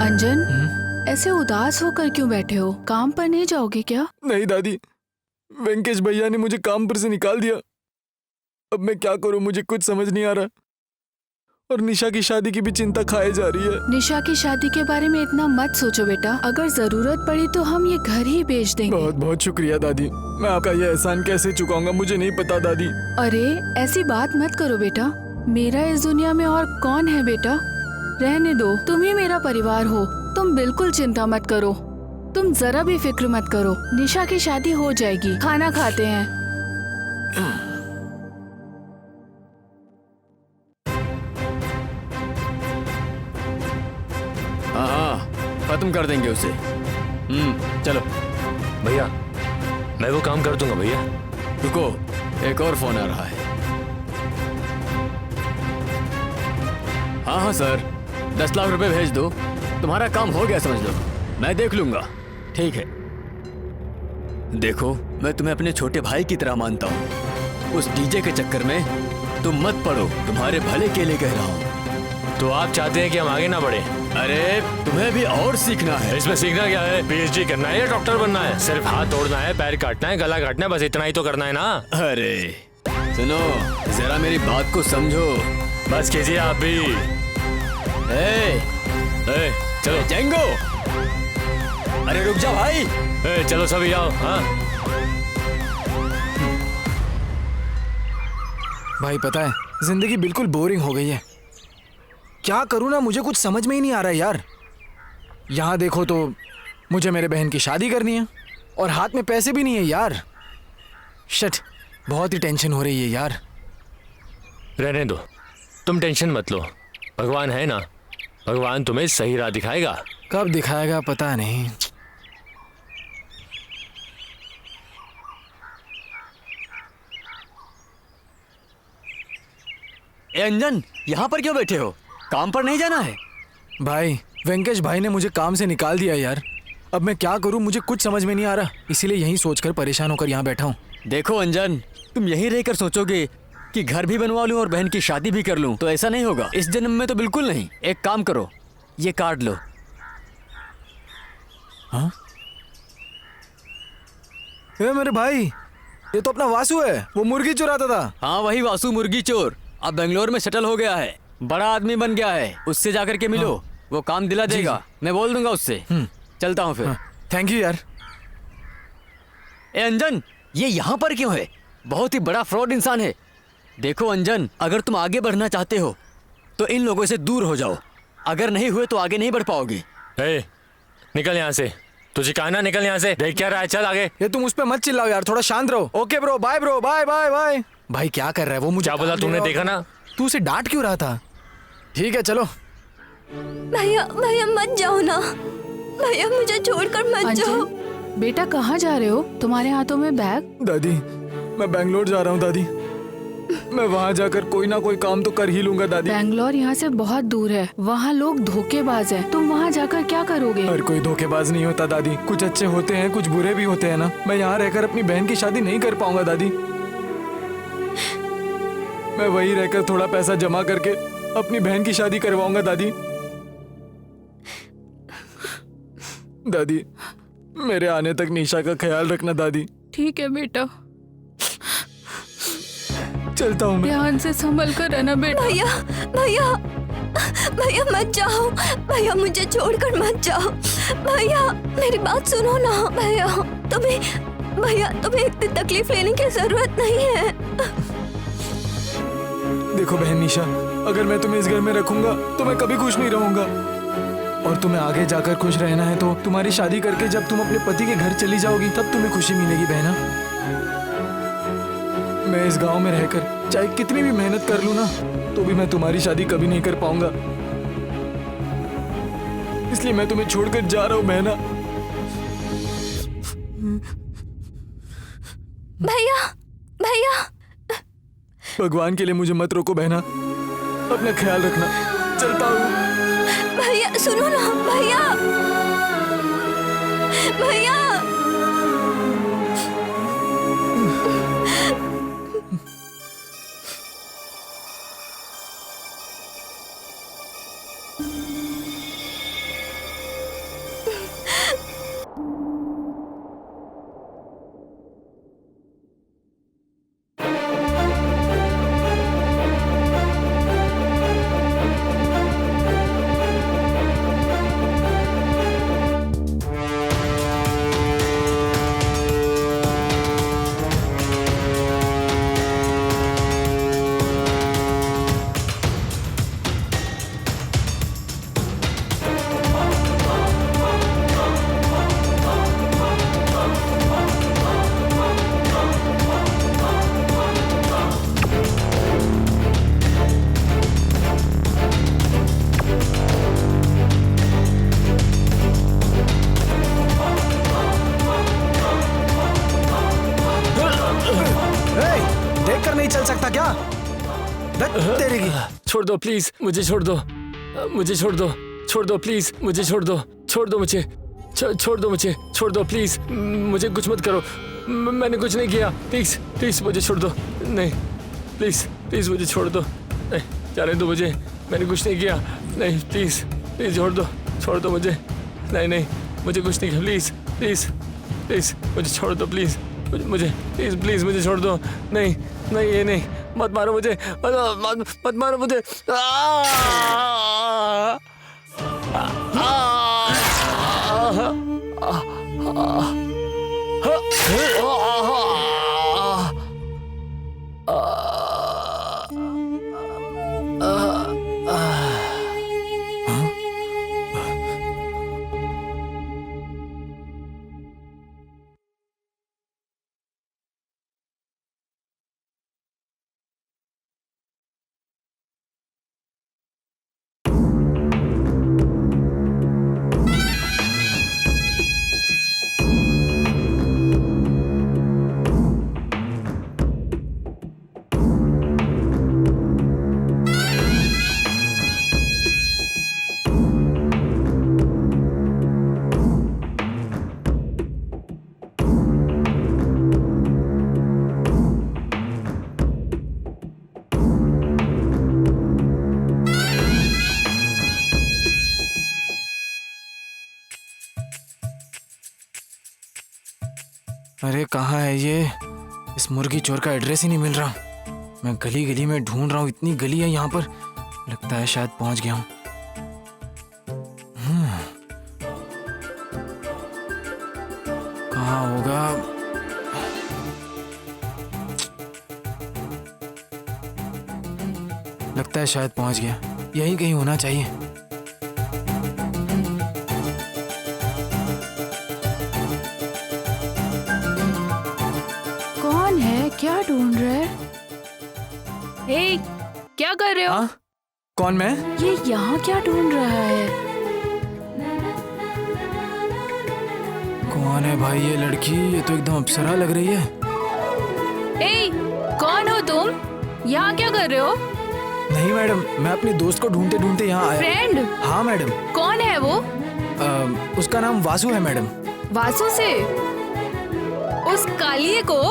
अंजन, ऐसे उदास होकर क्यों बैठे हो? काम पर नहीं जाओगे क्या? नहीं दादी, वेंकटेश भैया ने मुझे काम पर से निकाल दिया। अब मैं क्या करूं, मुझे कुछ समझ नहीं आ रहा। और निशा की शादी की भी चिंता खाए जा रही है। निशा की शादी के बारे में इतना मत सोचो बेटा, अगर जरूरत पड़ी तो हम ये घर ही बेच देंगे। बहुत बहुत शुक्रिया दादी, मैं आपका ये एहसान कैसे चुकाऊंगा मुझे नहीं पता दादी। अरे ऐसी बात मत करो बेटा, मेरा इस दुनिया में और कौन है बेटा? रहने दो, तुम ही मेरा परिवार हो, तुम बिल्कुल चिंता मत करो, तुम जरा भी फिक्र मत करो। निशा की शादी हो जाएगी, खाना खाते हैं। हाँ, खत्म कर देंगे उसे। चलो। भैया मैं वो काम कर दूंगा भैया। रुको, एक और फोन आ रहा है। हाँ सर, 10 लाख रुपए भेज दो, तुम्हारा काम हो गया समझ लो, मैं देख लूंगा। ठीक है। देखो, मैं तुम्हें अपने छोटे भाई की तरह मानता हूँ, उस डीजे के चक्कर में तुम मत पड़ो, तुम्हारे भले के लिए कह रहा हूँ। तो आप चाहते हैं कि हम आगे ना बढ़े? अरे तुम्हें भी और सीखना है। इसमें सीखना क्या है? पीएचडी करना है या डॉक्टर बनना है? सिर्फ हाथ तोड़ना है, पैर काटना है, गला काटना है, बस इतना ही तो करना है ना। अरे सुनो, जरा मेरी बात को समझो। बस कीजिए आप भी। चलो जेंगो, अरे रुक जा भाई। चलो सभी आओ। हाँ भाई पता है, जिंदगी बिल्कुल बोरिंग हो गई है। क्या करूँ ना, मुझे कुछ समझ में ही नहीं आ रहा है यार। यहाँ देखो तो मुझे मेरे बहन की शादी करनी है और हाथ में पैसे भी नहीं है यार। शिट, बहुत ही टेंशन हो रही है यार। रहने दो, तुम टेंशन मत लो। भगवान है ना, भगवान तुम्हें सही राह दिखाएगा। कब दिखाएगा पता नहीं। ए अंजन, यहाँ पर क्यों बैठे हो? काम पर नहीं जाना है? भाई, वेंकटेश भाई ने मुझे काम से निकाल दिया यार। अब मैं क्या करूं, मुझे कुछ समझ में नहीं आ रहा, इसीलिए यहीं सोचकर परेशान होकर यहाँ बैठा हूँ। देखो अंजन, तुम यहीं रहकर सोचोगे कि घर भी बनवा लूं और बहन की शादी भी कर लूं, तो ऐसा नहीं होगा। इस जन्म में तो बिल्कुल नहीं। एक काम करो, ये कार्ड लो। हाँ? ए मेरे भाई, ये तो अपना वासु है, वो मुर्गी चुराता था। हाँ वही वासु, मुर्गी चोर। अब बेंगलोर में सेटल हो गया है, बड़ा आदमी बन गया है। उससे जाकर के मिलो। हाँ। वो काम दिला देगा। मैं बोल दूंगा उससे। चलता हूँ फिर। हाँ, थैंक यू यार। ए अंजन, ये यहाँ पर क्यों है? बहुत ही बड़ा फ्रॉड इंसान है। देखो अंजन, अगर तुम आगे बढ़ना चाहते हो तो इन लोगों से दूर हो जाओ। अगर नहीं हुए तो आगे नहीं बढ़ पाओगे। ए, निकल यहाँ से। तुझे कहा ना निकल यहाँ से। देख क्या रहा है, चल आगे। ये तुम उस पे मत चिल्लाओ यार, थोड़ा शांत रहो। Okay bro, bye bro, bye bye bye. भाई क्या कर रहा है वो? मुझे क्या बोला काम दे तूने, रहा देखा होगा। ना? तू उसे डांट क्यों रहा था? ठीक है चलो। भैया भैया मत जाओ ना, भैया मुझे छोड़कर मत जाओ। अंजन, बेटा कहाँ जा रहे हो? तुम्हारे हाथों में बैग? दादी, मैं बैंगलोर जा रहा हूँ दादी। मैं वहाँ जाकर कोई ना कोई काम तो कर ही लूंगा दादी। बैंगलोर यहाँ से बहुत दूर है, वहाँ लोग धोखेबाज हैं। तुम वहाँ जाकर क्या करोगे? हर कोई धोखेबाज नहीं होता दादी, कुछ अच्छे होते हैं, कुछ बुरे भी होते हैं ना। मैं यहाँ रहकर अपनी बहन की शादी नहीं कर पाऊंगा दादी। मैं वहीं रहकर थोड़ा पैसा जमा करके अपनी बहन की शादी करवाऊंगा दादी। दादी, मेरे आने तक निशा का ख्याल रखना दादी। ठीक है बेटा, चलता हूँ मैं। ध्यान से संभल कर रहना बेटा। भैया भैया भैया मत जाओ, भैया मुझे छोड़कर मत जाओ। भैया मेरी बात सुनो ना। भैया तुम्हें इतनी तकलीफ लेने की जरूरत नहीं है। देखो बहन निशा, अगर मैं तुम्हें इस घर में रखूंगा तो मैं कभी खुश नहीं रहूंगा, और तुम्हें आगे जाकर खुश रहना है तो तुम्हारी शादी करके जब तुम अपने पति के घर चली जाओगी तब तुम्हें खुशी मिलेगी बहना। मैं इस गांव में रहकर चाहे कितनी भी मेहनत कर लूं ना, तो भी मैं तुम्हारी शादी कभी नहीं कर पाऊंगा। इसलिए मैं तुम्हें छोड़कर जा रहा हूं बहना। भैया भैया भगवान के लिए मुझे मत रोको बहना, अपना ख्याल रखना। चलता हूँ। भैया सुनो ना। भैया भैया देखकर नहीं चल सकता क्या? तेरी की। छोड़ दो प्लीज, मुझे छोड़ दो। मुझे छोड़ दो, छोड़ दो प्लीज, मुझे छोड़ दो। छोड़ दो मुझे, छोड़ दो मुझे, छोड़ दो प्लीज। मुझे कुछ मत करो, मैंने कुछ नहीं किया। प्लीज प्लीज मुझे छोड़ दो। नहीं प्लीज प्लीज मुझे छोड़ दो। नहीं जाने दो मुझे, मैंने कुछ नहीं किया। नहीं प्लीज प्लीज छोड़ दो मुझे। नहीं नहीं मुझे कुछ नहीं किया। प्लीज प्लीज प्लीज मुझे छोड़ दो। प्लीज मुझे प्लीज प्लीज मुझे छोड़ दो। नहीं नहीं ये नहीं, मत मारो मुझे, मत मारो मुझे। अरे कहाँ है ये? इस मुर्गी चोर का एड्रेस ही नहीं मिल रहा। मैं गली गली में ढूंढ रहा हूँ, इतनी गली है यहाँ पर। लगता है शायद पहुंच गया हूँ। कहाँ होगा? लगता है शायद पहुंच गया, यहीं कहीं होना चाहिए। कौन है? क्या ढूंढ रहे हैं? हे, क्या कर रहे हो? हाँ? कौन मैं? ये यहाँ क्या ढूंढ रहा है? कौन है भाई ये लड़की? ये तो एकदम अप्सरा लग रही है। हे, कौन हो तुम? यहाँ क्या कर रहे हो? नहीं मैडम, मैं अपने दोस्त को ढूंढते ढूंढते यहाँ आया। फ्रेंड? हाँ मैडम। कौन है वो? उसका नाम वासु है मैडम। वासु से? उस कालिए को,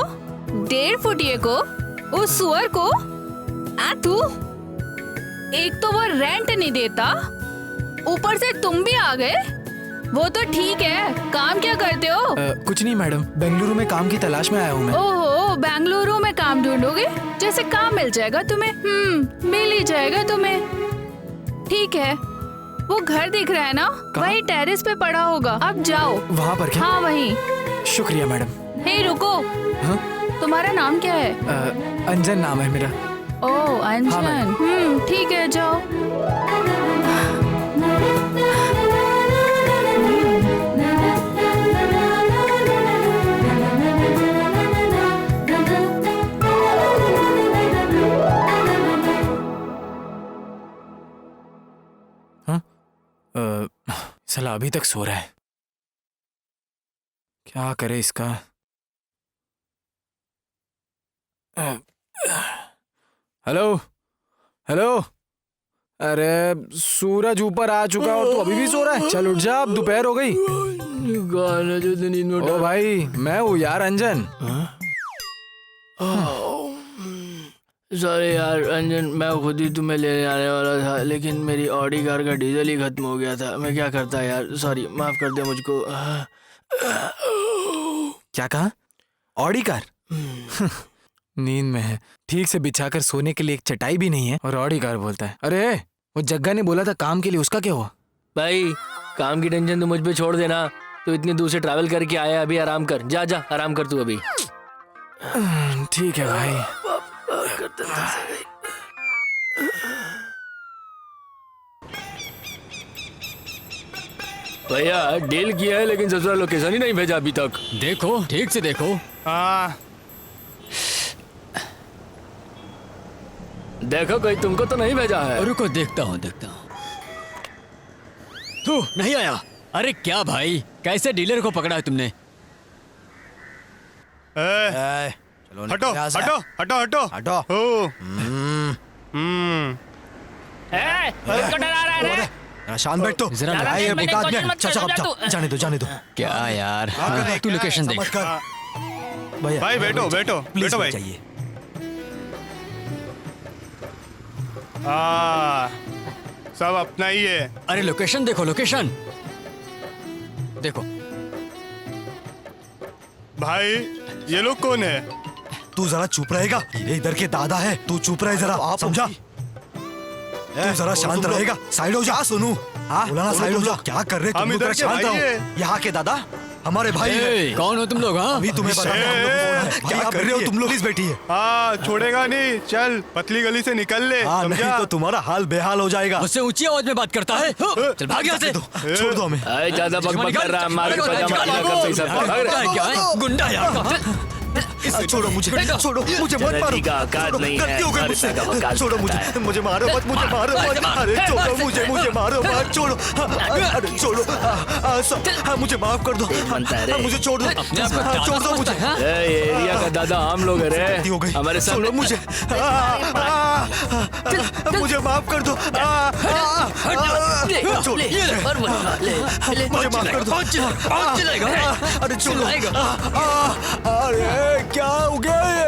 1.5 फुटिए को, उस सुअर को? तू एक तो वो रेंट नहीं देता, ऊपर से तुम भी आ गए। वो तो ठीक है, काम क्या करते हो? कुछ नहीं मैडम, बेंगलुरु में काम की तलाश में आया हूँ मैं। ओहो, बेंगलुरु में काम ढूंढोगे? जैसे काम मिल जाएगा तुम्हें। मिल ही जाएगा तुम्हें। ठीक है, वो घर दिख रहा है ना, वही टेरेस पे पड़ा होगा। अब जाओ। वहाँ पर क्या? हाँ वही। शुक्रिया मैडम। हे रुको। हाँ? तुम्हारा नाम क्या है? अंजन नाम है मेरा। ओह अंजन। हाँ, ठीक है, जाओ। साला अभी तक सो रहा है। क्या करे इसका? Hello hello. अरे सूरज ऊपर आ चुका और तू अभी भी सो रहा है? चल उठ जा, अब दोपहर हो गई। ओ भाई, मैं हूँ यार अंजन। सॉरी यार अंजन, मैं खुद ही तुम्हें लेने आने वाला था, लेकिन मेरी ऑडी कार का डीजल ही खत्म हो गया था। मैं क्या करता यार, सॉरी, माफ कर दे मुझको। क्या कहा? Audi car? नींद में है, ठीक से बिछाकर सोने के लिए एक चटाई भी नहीं है और ऑडी कार बोलता है। अरे वो जग्गा ने बोला था काम के लिए, उसका क्या हुआ? भाई काम की टेंशन तो मुझ पे छोड़ देना। तू इतनी दूर से ट्रैवल करके आया, अभी आराम कर। जा जा आराम कर तू अभी। ठीक है भाई। भैया डील किया है, लेकिन ससुराल लोकेशन ही नहीं भेजा अभी तक। देखो, ठीक से देखो। देखो कोई तुमको तो नहीं भेजा है। रुको, देखता हूँ। तू नहीं आया? अरे क्या भाई, कैसे डीलर को पकड़ा है तुमने? हटो हटो हटो हटो हटो। किसको डरा रहा है रे? शांत बैठ तो। जरा ज्यादा भाई, देर ये मैंने बता क्वेश्चन दिया। मत चल कर, चल, जा अब तू। जाने दो जाने दो। क्या यार, तू लोकेशन देख। समझ कर। भैया भाई बैठो बैठो प्लीज बैठो भाई। चाहिए। सब अपना ही है। अरे लोकेशन देखो, लोकेशन देखो। भाई ये लोग कौन है? तू जरा चुप रहेगा? ये इधर के दादा है, तू चुप रहे जरा, समझा? तू जरा शांत रहेगा? साइड हो जा। सुनू, हाँ बोला ना, साइड हो जा। क्या कर रहे तुम हम लोग? इधर जरा के शांत भाई रहो। हैं। यहाँ के दादा हमारे भाई हैं। ए, कौन हो तुम लोग? हाँ, अभी तुम्हें बता रहे हैं हम लोग कौन हैं। क्या कर रहे हो तुम लोग? प्लीज बैठिए। हाँ छोड़ेगा नहीं, चल पतली गली से निकल ले। हाँ, नहीं समझा? तो तुम्हारा हाल बेहाल हो जाएगा। मुझसे ऊंची आवाज में बात करता है। चल भाग यहाँ से। छोड़ दो हमें। अरे ज्यादा बकबक कर रहा है, मार के पजामा ढीला कर सही सब। भाग रे। क्या है? गुंडा यार। छोड़ो मुझे, छोड़ो मुझे, मत मारो। जनती का औकात नहीं है, गलती हो गई मुझसे। मरता का औकात छोड़ो होता है। मुझे मारो मत, मुझे मारो मत। अरे छोड़ो मुझे मारो मत, छोड़ो। अरे छोड़ो, मुझे माफ कर दो। बनता है रे। मुझे छोड़ दो, अपने आप को हाँ, छोड़ दो मुझे। ये एरिया का दादा हम लोग है गलती हो रे, गई, हमारे सामने। छोड़ो मुझे। मुझे माफ कर दो। मुझे माफ कर दो। अरे छोड़ो। अरे क्या हो गया ये?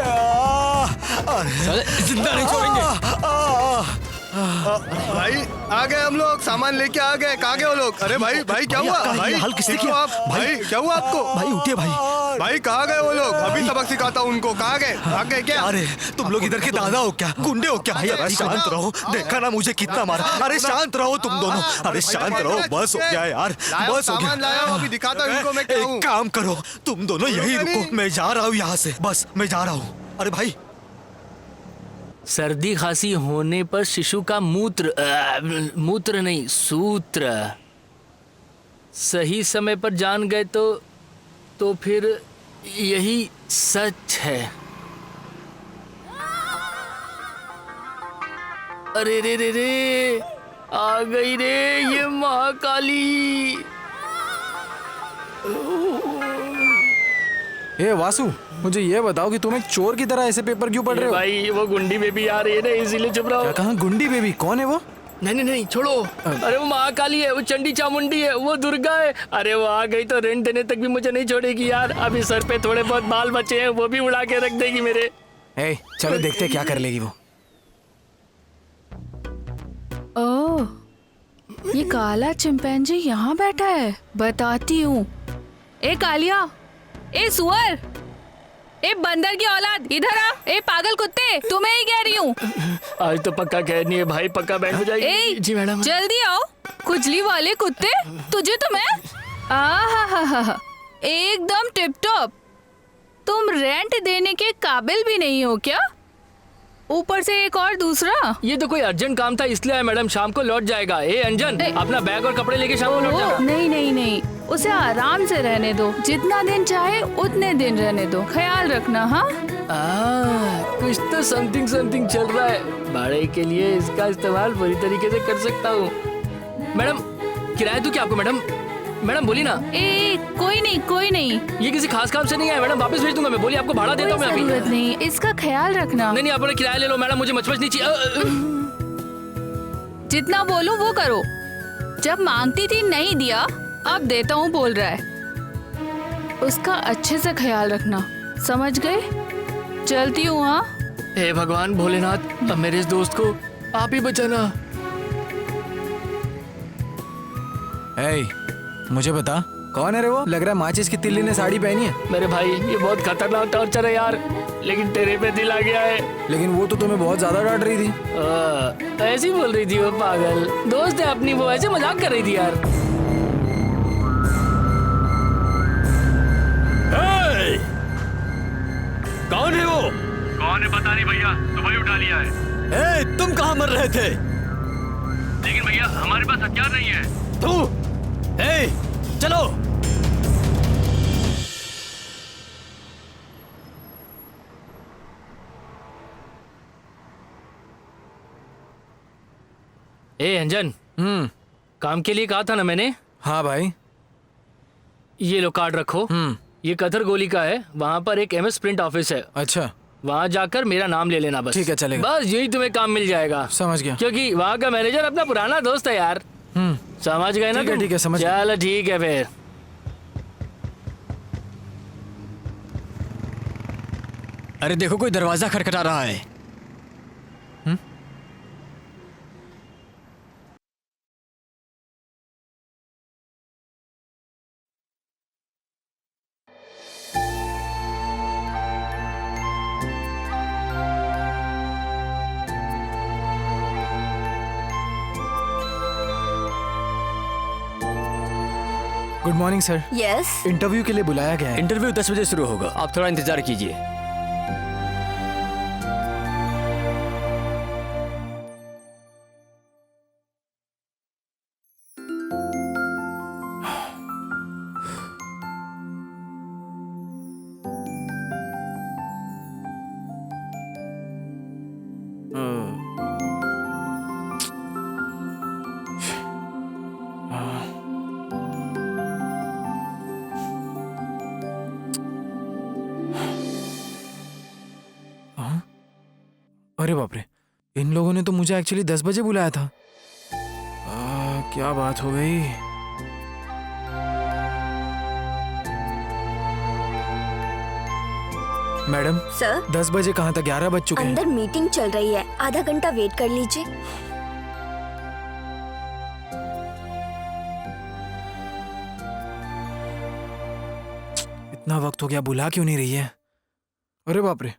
जिंदा नहीं छोड़ेंगे। भाई आ गए हम लोग, सामान लेके आ गए। कहाँ गए वो लोग? अरे भाई भाई क्या हुआ? आपका भाई ये हाल किसने देखो किया? आप, भाई क्या हुआ आपको? भाई उठिए भाई। भाई कहाँ गए वो लोग? अभी सबक सिखाता हूँ उनको। कहाँ गए? भाग गए क्या? अरे तुम लोग इधर के दादा हो क्या, गुंडे हो क्या? भाई अरे शांत रहो, देखा ना मुझे कितना मारा। अरे शांत रहो तुम दोनों, अरे शांत रहो, बस हो गया यार, बस हो सामान लाया हूँ, अभी दिखाता हूँ इनको मैं क्या हूँ। एक काम करो, तुम दोनों यही रुको, मैं जा रहा हूँ यहाँ से, बस मैं जा रहा हूँ। अरे भाई सर्दी खांसी होने पर शिशु का मूत्र नहीं सूत्र सही समय पर जान गए तो फिर यही सच है। अरे रे रे रे, आ गई रे ये महाकाली। ए वासु, मुझे ये बताओ कि तुम एक चोर की तरह ऐसे पेपर क्यों पढ़ रहे हो? भाई वो गुंडी बेबी आ रही है ना, इसीलिए चुप रहो। क्या कहा गुंडी बेबी? कौन है वो? नहीं छोड़ो। अरे वो महाकाली है, वो चंडी चामुंडी है, वो दुर्गा है। अरे वो आ गई तो रेंट देने तक भी मुझे नहीं छोड़ेगी यार। अभी सर पे थोड़े बहुत बाल बचे हैं, वो भी उड़ा के रख देगी मेरे। ए, चलो देखते क्या कर लेगी वो। ओह, ये काला चिंपैंजी यहाँ बैठा है, बताती हूँ। ए कालिया, ए सुअर, ए बंदर की औलाद, इधर आ। ए पागल कुत्ते, तुम्हें ही कह रही हूँ। आज तो पक्का कहनी है भाई, पक्का बैंड हो जाएगी। ए जी मैडम। जल्दी आओ, खुजली वाले कुत्ते, तुझे तो मैं आहा एकदम टिप टॉप। तुम रेंट देने के काबिल भी नहीं हो क्या? ऊपर से एक और दूसरा। ये तो कोई अर्जेंट काम था इसलिए आया मैडम, शाम को लौट जाएगा। ए अंजन, अपना बैग और कपड़े लेके शाम को लौट जाना। नहीं, उसे आराम से रहने दो, जितना दिन चाहे उतने दिन रहने दो, ख्याल रखना। हाँ कुछ तो समथिंग चल रहा है। भाड़े के लिए इसका इस्तेमाल पूरी तरीके से कर सकता हूँ। मैडम किराया दूं क्या आपको? मैडम बोली ना। ए कोई नहीं, ये किसी खास काम से नहीं आया मैडम, वापस भेज दूंगा मैं। बोलिए आपको भाड़ा देता हूँ मैं अभी। जरूरत नहीं, इसका ख्याल रखना। नहीं आप अपना किराया ले लो मैडम, मुझे मचमच नहीं चाहिए। जितना बोलूं वो करो। जब मांगती थी नहीं दिया, अब देता हूँ बोल रहा है। उसका अच्छे से ख्याल रखना, समझ गए? चलती हूँ। हाँ हे भगवान भोलेनाथ, अब मेरे इस दोस्त को आप ही बचाना। मुझे बता, कौन है रे वो? लग रहा है माचिस की तिल्ली ने साड़ी पहनी है। मेरे भाई ये बहुत खतरनाक टॉर्चर है यार, लेकिन तेरे पे दिल आ गया है। लेकिन वो तो तुम्हें बहुत ज्यादा डांट रही थी। ऐसी बोल रही थी वो, पागल दोस्त है अपनी, वो ऐसे मजाक कर रही थी यार। कौन है वो? कौन है पता नहीं भैया, तुम्हें उठा लिया है। तुम कहाँ मर रहे थे? लेकिन भैया हमारे पास हथियार नहीं है। तू चलो। ए अंजन, काम के लिए कहा था ना मैंने। हाँ भाई। ये लो कार्ड रखो। ये कथर गोली का है, वहाँ पर एक MS प्रिंट ऑफिस है। अच्छा, वहाँ जाकर मेरा नाम ले लेना बस। ठीक है, चलेगा। बस यही तुम्हें काम मिल जाएगा। समझ गया। क्योंकि वहाँ का मैनेजर अपना पुराना दोस्त है यार। समझ गए ना? ठीक है, समझ गया। चलो ठीक है फिर। अरे देखो कोई दरवाजा खटखटा रहा है। Good morning sir. Yes. Interview के लिए बुलाया गया है। इंटरव्यू 10 बजे शुरू होगा, आप थोड़ा इंतजार कीजिए। अरे बाप रे, इन लोगों ने तो मुझे एक्चुअली 10 बजे बुलाया था। क्या बात हो गई? मैडम सर 10 बजे कहाँ तक? 11 बज चुके हैं। अंदर मीटिंग चल रही है, आधा घंटा वेट कर लीजिए। इतना वक्त हो गया, बुला क्यों नहीं रही है? अरे बाप रे।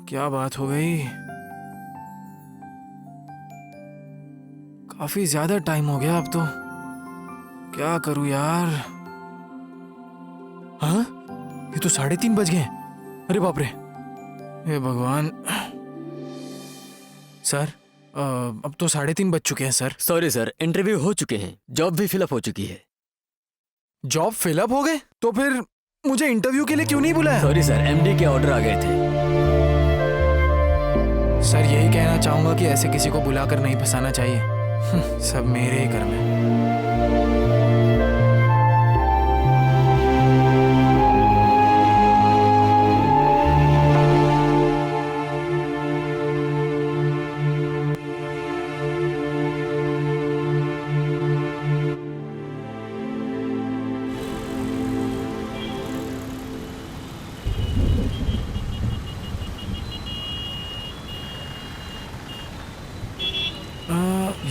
क्या बात हो गई? काफी ज्यादा टाइम हो गया अब तो। क्या करूं यार? हाँ, ये तो 3:30 बज गए। अरे बाप रे, हे भगवान। सर, अब तो 3:30 बज चुके हैं सर। सॉरी सर, इंटरव्यू हो चुके हैं, जॉब भी फिलअप हो चुकी है। जॉब फिलअप हो गए? तो फिर मुझे इंटरव्यू के लिए क्यों नहीं बुलाया? सॉरी सर, एमडी के ऑर्डर आ गए थे। सर, यही कहना चाहूंगा कि ऐसे किसी को बुलाकर नहीं फंसाना चाहिए। सब मेरे ही कर्म है।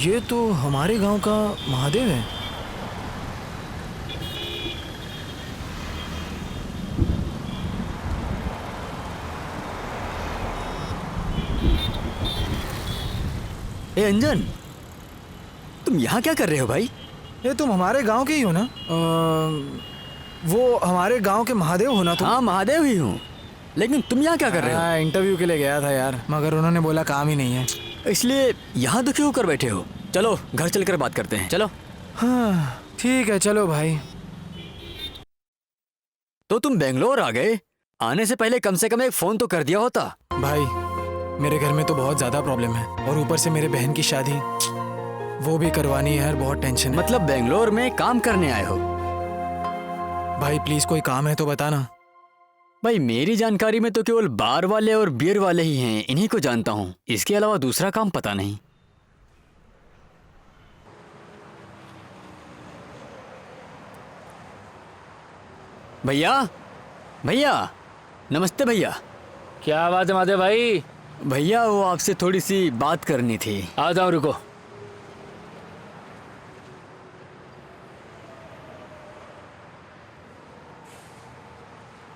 ये तो हमारे गांव का महादेव है। ए अंजन, तुम यहाँ क्या कर रहे हो भाई? ये तुम हमारे गांव के ही हो ना? वो हमारे गांव के महादेव हो ना तुम? हाँ, महादेव ही हूँ, लेकिन तुम यहाँ क्या कर रहे हो? इंटरव्यू के लिए गया था यार, मगर उन्होंने बोला काम ही नहीं है, इसलिए यहाँ दुखी होकर बैठे हो। चलो घर चलकर बात करते हैं, चलो। हाँ ठीक है, चलो भाई। तो तुम बेंगलोर आ गए, आने से पहले कम से कम एक फोन तो कर दिया होता। भाई, मेरे घर में तो बहुत ज्यादा प्रॉब्लम है, और ऊपर से मेरे बहन की शादी, वो भी करवानी है यार, बहुत टेंशन है। मतलब बेंगलोर में काम करने आए हो? भाई प्लीज कोई काम है तो बताना। भाई मेरी जानकारी में तो केवल बार वाले और बियर वाले ही हैं, इन्हीं को जानता हूँ, इसके अलावा दूसरा काम पता नहीं। भैया, भैया, नमस्ते भैया। क्या बात है माधव भाई? भैया वो आपसे थोड़ी सी बात करनी थी। आता हूँ, रुको।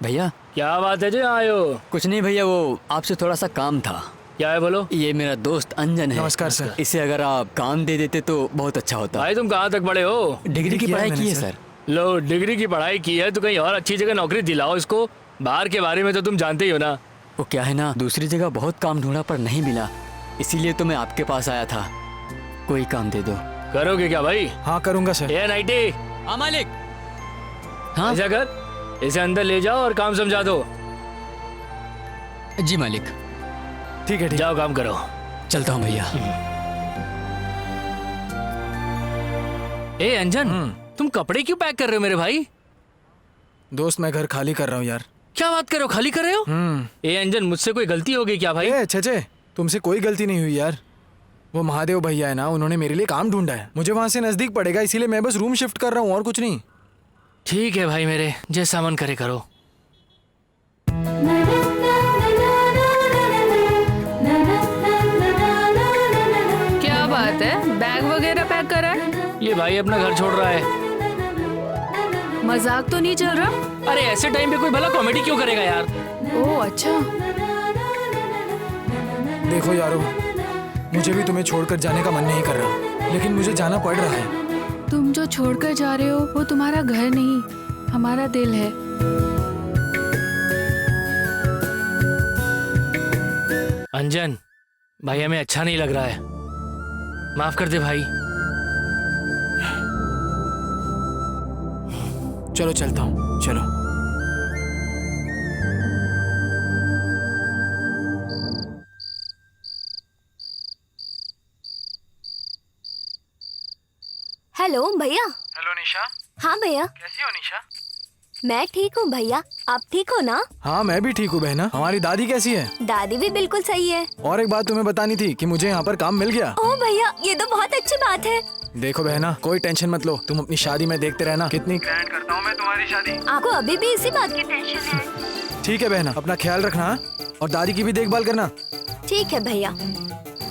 भैया क्या बात है जो यहाँ आए हो? कुछ नहीं भैया, वो आपसे थोड़ा सा काम था। क्या है बोलो? ये मेरा दोस्त अंजन है। नमस्कार सर। इसे अगर आप काम दे देते तो बहुत अच्छा होता। भाई तुम कहाँ तक पढ़े हो? डिग्री की किया पढ़ाई मैंने की है सर। सर। लो, डिग्री की पढ़ाई की है तो कहीं और अच्छी जगह नौकरी दिलाओ इसको। बाहर के बारे में तो तुम जानते ही हो ना। वो क्या है ना, दूसरी जगह बहुत काम ढूंढा पर नहीं मिला, इसीलिए तो मैं आपके पास आया था। कोई काम दे दो। करोगे क्या भाई? हाँ करूंगा सर। ए नाइटी, हाँ मालिक। हाँ ऐसा कर, इसे अंदर ले जाओ और काम समझा दो। जी मालिक। ठीक है, ठीक। जाओ काम करो। चलता हूँ भैया। ए अंजन, तुम कपड़े क्यों पैक कर रहे हो मेरे भाई? दोस्त, मैं घर खाली कर रहा हूँ यार। क्या बात कर रहे हो, खाली कर रहे हो? ए अंजन, मुझसे कोई गलती हो गई क्या भाई? छे, तुमसे कोई गलती नहीं हुई यार। वो महादेव भैया है ना, उन्होंने मेरे लिए काम ढूंढा है, मुझे वहां से नजदीक पड़ेगा, इसीलिए मैं बस रूम शिफ्ट कर रहा हूँ, और कुछ नहीं। ठीक है भाई मेरे, जैसा मन करे करो। क्या बात है, बैग वगैरह पैक करा है? ये भाई अपना घर छोड़ रहा है। मजाक तो नहीं चल रहा? अरे ऐसे टाइम पे कोई भला कॉमेडी क्यों करेगा यार? ओह अच्छा। देखो यारो, मुझे भी तुम्हें छोड़कर जाने का मन नहीं कर रहा, लेकिन मुझे जाना पड़ रहा है। तुम जो छोड़कर जा रहे हो वो तुम्हारा घर नहीं, हमारा दिल है। अंजन, भाई हमें अच्छा नहीं लग रहा है, माफ कर दे भाई। चलो चलता हूँ, चलो। हेलो भैया। हेलो निशा। हाँ भैया। कैसी हो निशा? मैं ठीक हूँ भैया, आप ठीक हो ना? हाँ मैं भी ठीक हूँ बहना। हमारी दादी कैसी है? दादी भी बिल्कुल सही है। और एक बात तुम्हें बतानी थी कि मुझे यहाँ पर काम मिल गया। ओह भैया, ये तो बहुत अच्छी बात है। देखो बहना, कोई टेंशन मत लो, तुम अपनी शादी में देखते रहना कितनी ग्रैंड करता हूँ मैं तुम्हारी शादी। आपको अभी भी इसी बात की टेंशन है? ठीक है बहना, अपना ख्याल रखना, और दादी की भी देखभाल करना। ठीक है भैया,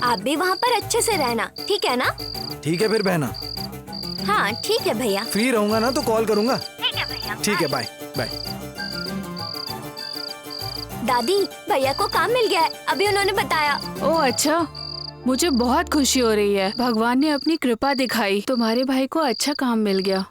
आप भी वहाँ पर अच्छे से रहना, ठीक है ना? ठीक है फिर बहना। हाँ ठीक है भैया। फ्री रहूंगा ना तो कॉल करूंगा। ठीक है भैया। ठीक है, बाय बाय। दादी भैया को काम मिल गया है, अभी उन्होंने बताया। ओह अच्छा, मुझे बहुत खुशी हो रही है। भगवान ने अपनी कृपा दिखाई, तुम्हारे भाई को अच्छा काम मिल गया।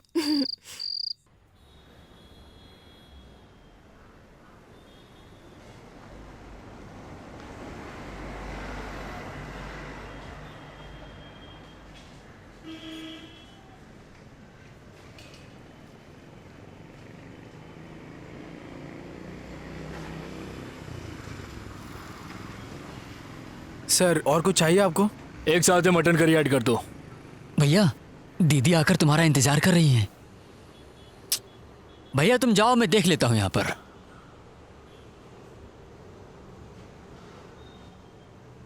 सर और कुछ चाहिए आपको? एक साथ में मटन करी ऐड कर दो। भैया दीदी आकर तुम्हारा इंतजार कर रही हैं। भैया तुम जाओ, मैं देख लेता हूँ यहाँ पर।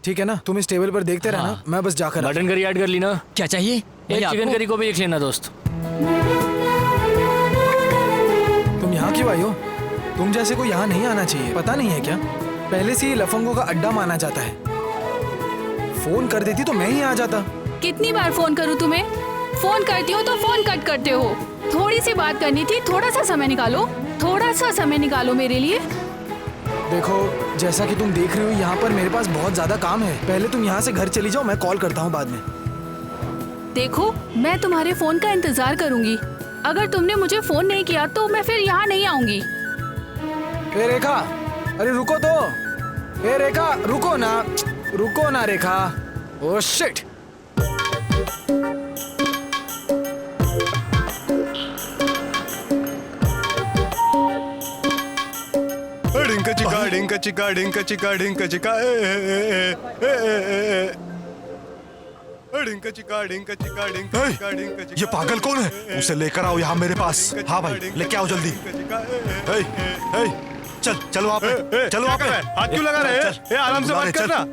ठीक है ना, तुम इस टेबल पर देखते रहना, मैं बस जाकर मटन करी ऐड कर ली ना? क्या चाहिए एक भैया चिकन आपको? करी को भी लिख लेना दोस्त। तुम यहाँ क्यों आई हो? तुम जैसे को यहाँ नहीं आना चाहिए, पता नहीं है क्या? पहले से ही लफंगों का अड्डा माना जाता है। फोन कर देती तो मैं ही आ जाता। कितनी बार फोन करूँ तुम्हें? फोन करती हो तो फोन कट करते हो। थोड़ी सी बात करनी थी, थोड़ा सा समय निकालो, थोड़ा सा समय निकालो मेरे लिए। देखो जैसा कि तुम देख रही हो यहाँ पर मेरे पास बहुत ज्यादा काम है। पहले तुम यहाँ से घर चली जाओ, मैं कॉल करता हूँ बाद में। देखो मैं तुम्हारे फोन का इंतजार करूंगी। अगर तुमने मुझे फोन नहीं किया तो मैं फिर यहाँ नहीं आऊंगी। ए रेखा, अरे रुको तो। ए रेखा रुको ना, रुको ना रेखा। Oh shit. डिंका चिका डिंका चिका डिंका चिका डिंका चिका डिंका चिका डिंका चिका डिंका चिका डिंका चिका। ये पागल कौन है? उसे लेकर आओ यहाँ मेरे पास। हाँ भाई लेके आओ जल्दी। चल चल वहाँ पे, चलो वहाँ पे। हाथ क्यों लगा रहे हैं? आराम से बात करना।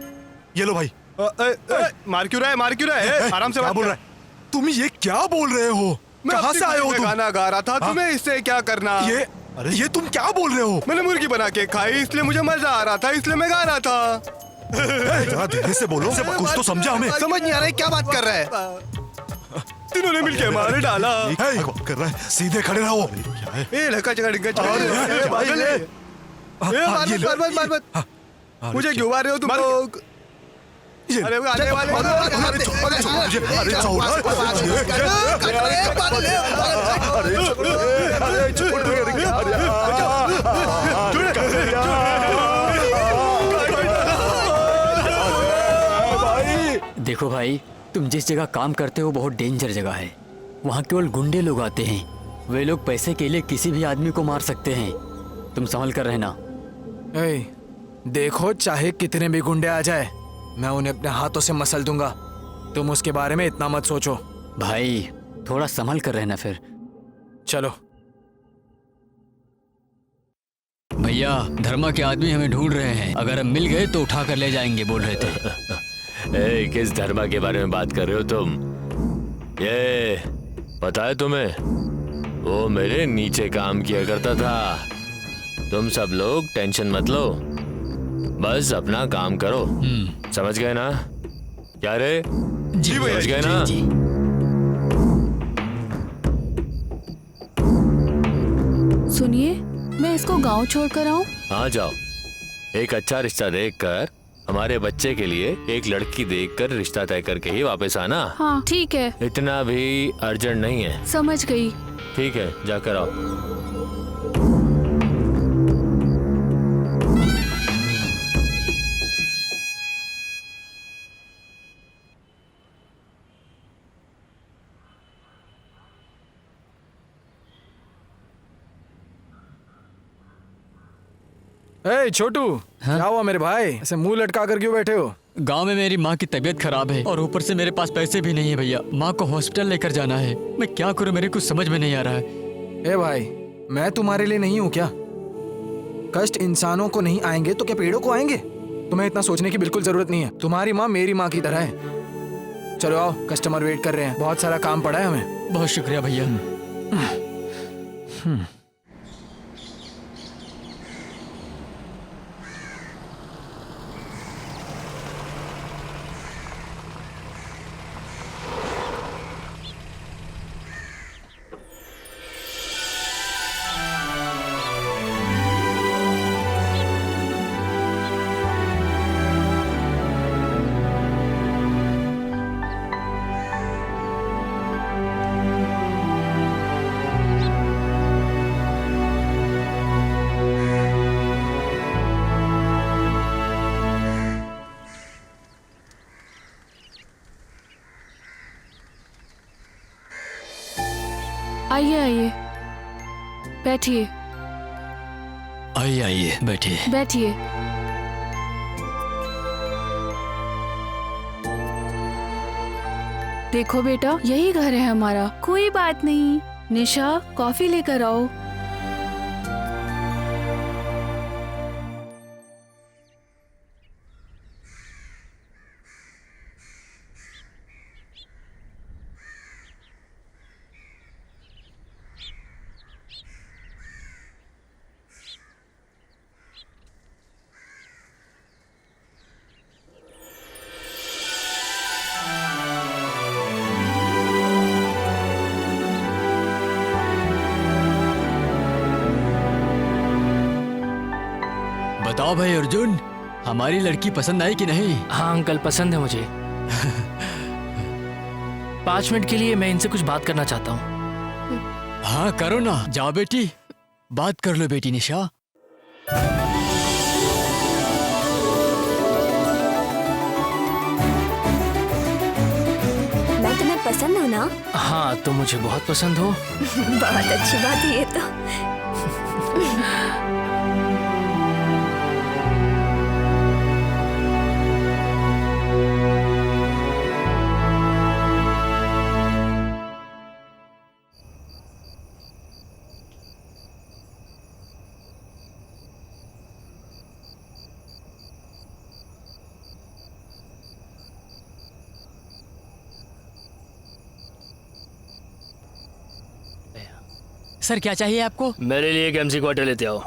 ये लो भाई। मार क्यों रहा है? मार क्यों रहा है? आराम से क्या बात बोल कर। रहा है? तुम ये क्या बोल रहे हो? कहाँ से आए हो तुम? गाना गा रहा था, तुम्हें इससे क्या करना? ये अरे ये तुम क्या बोल रहे हो? मैंने मुर्गी बना के खाई, इसलिए मुझे मजा आ रहा था, इसलिए मैं गा रहा था। जरा धीरे से बोलो, कुछ तो समझा हमें। समझ नहीं आ रहा है क्या बात कर रहा है। तीनों ने मिलके मार डाला। कर रहा है, सीधे खड़े रहो। ए लड़का चका डिंका चका पागल है। मार मत। मुझे क्यों मार रहे हो तुम लोग? अरे वो आने वाले देखो भाई, तुम जिस जगह काम करते हो बहुत डेंजर जगह है। वहाँ केवल गुंडे लोग आते हैं। वे लोग पैसे के लिए किसी भी आदमी को मार सकते हैं। तुम संभल कर रहना। ए, देखो चाहे कितने भी गुंडे आ जाए, मैं उन्हें अपने हाथों से मसल दूंगा। तुम उसके बारे में इतना मत सोचो। भाई थोड़ा संभल कर रहना फिर। चलो। भैया धर्मा के आदमी हमें ढूंढ रहे हैं, अगर हम मिल गए तो उठा कर ले जाएंगे बोल रहे थे। ए, किस धर्मा के बारे में बात कर रहे हो तुम? ये पता है तुम्हें, वो मेरे नीचे काम किया करता था। तुम सब लोग टेंशन मत लो, बस अपना काम करो। समझ गए ना? क्या रे? जी भैया, समझ गए ना? जी। सुनिए, मैं इसको गांव छोड़ कर आऊं? हाँ जाओ। एक अच्छा रिश्ता देखकर, हमारे बच्चे के लिए एक लड़की देखकर रिश्ता तय करके ही वापस आना। हाँ ठीक है, इतना भी अर्जेंट नहीं है। समझ गई। ठीक है, जाकर आओ। ए छोटू, क्या हुआ मेरे भाई? ऐसे मुंह लटका कर क्यों बैठे हो? गांव में मेरी माँ की तबीयत खराब है और ऊपर से मेरे पास पैसे भी नहीं है भैया। माँ को हॉस्पिटल लेकर जाना है। मैं क्या करूँ, मेरे कुछ समझ में नहीं आ रहा है। ए भाई, मैं तुम्हारे लिए नहीं हूँ क्या? कष्ट इंसानों को नहीं आएंगे तो क्या पेड़ों को आएंगे? तुम्हें इतना सोचने की बिल्कुल जरूरत नहीं है। तुम्हारी माँ मेरी माँ की तरह है। चलो आओ, कस्टमर वेट कर रहे हैं, बहुत सारा काम पड़ा है हमें। बहुत शुक्रिया भैया। आइए आइए, बैठिए आइए आइए बैठिए। बैठिए। देखो बेटा, यही घर है हमारा। कोई बात नहीं, निशा कॉफी लेकर आओ। बताओ भाई अर्जुन, हमारी लड़की पसंद आई कि नहीं? हाँ अंकल, पसंद है मुझे। 5 मिनट के लिए मैं इनसे कुछ बात करना चाहता हूँ। हाँ करो ना, जाओ बेटी, बात कर लो बेटी निशा। मैं तुम्हें पसंद हूँ ना? हाँ, तुम मुझे बहुत पसंद हो। बहुत अच्छी बात है ये तो। सर क्या चाहिए आपको? मेरे लिए एक MC क्वार्टर लेते आओ।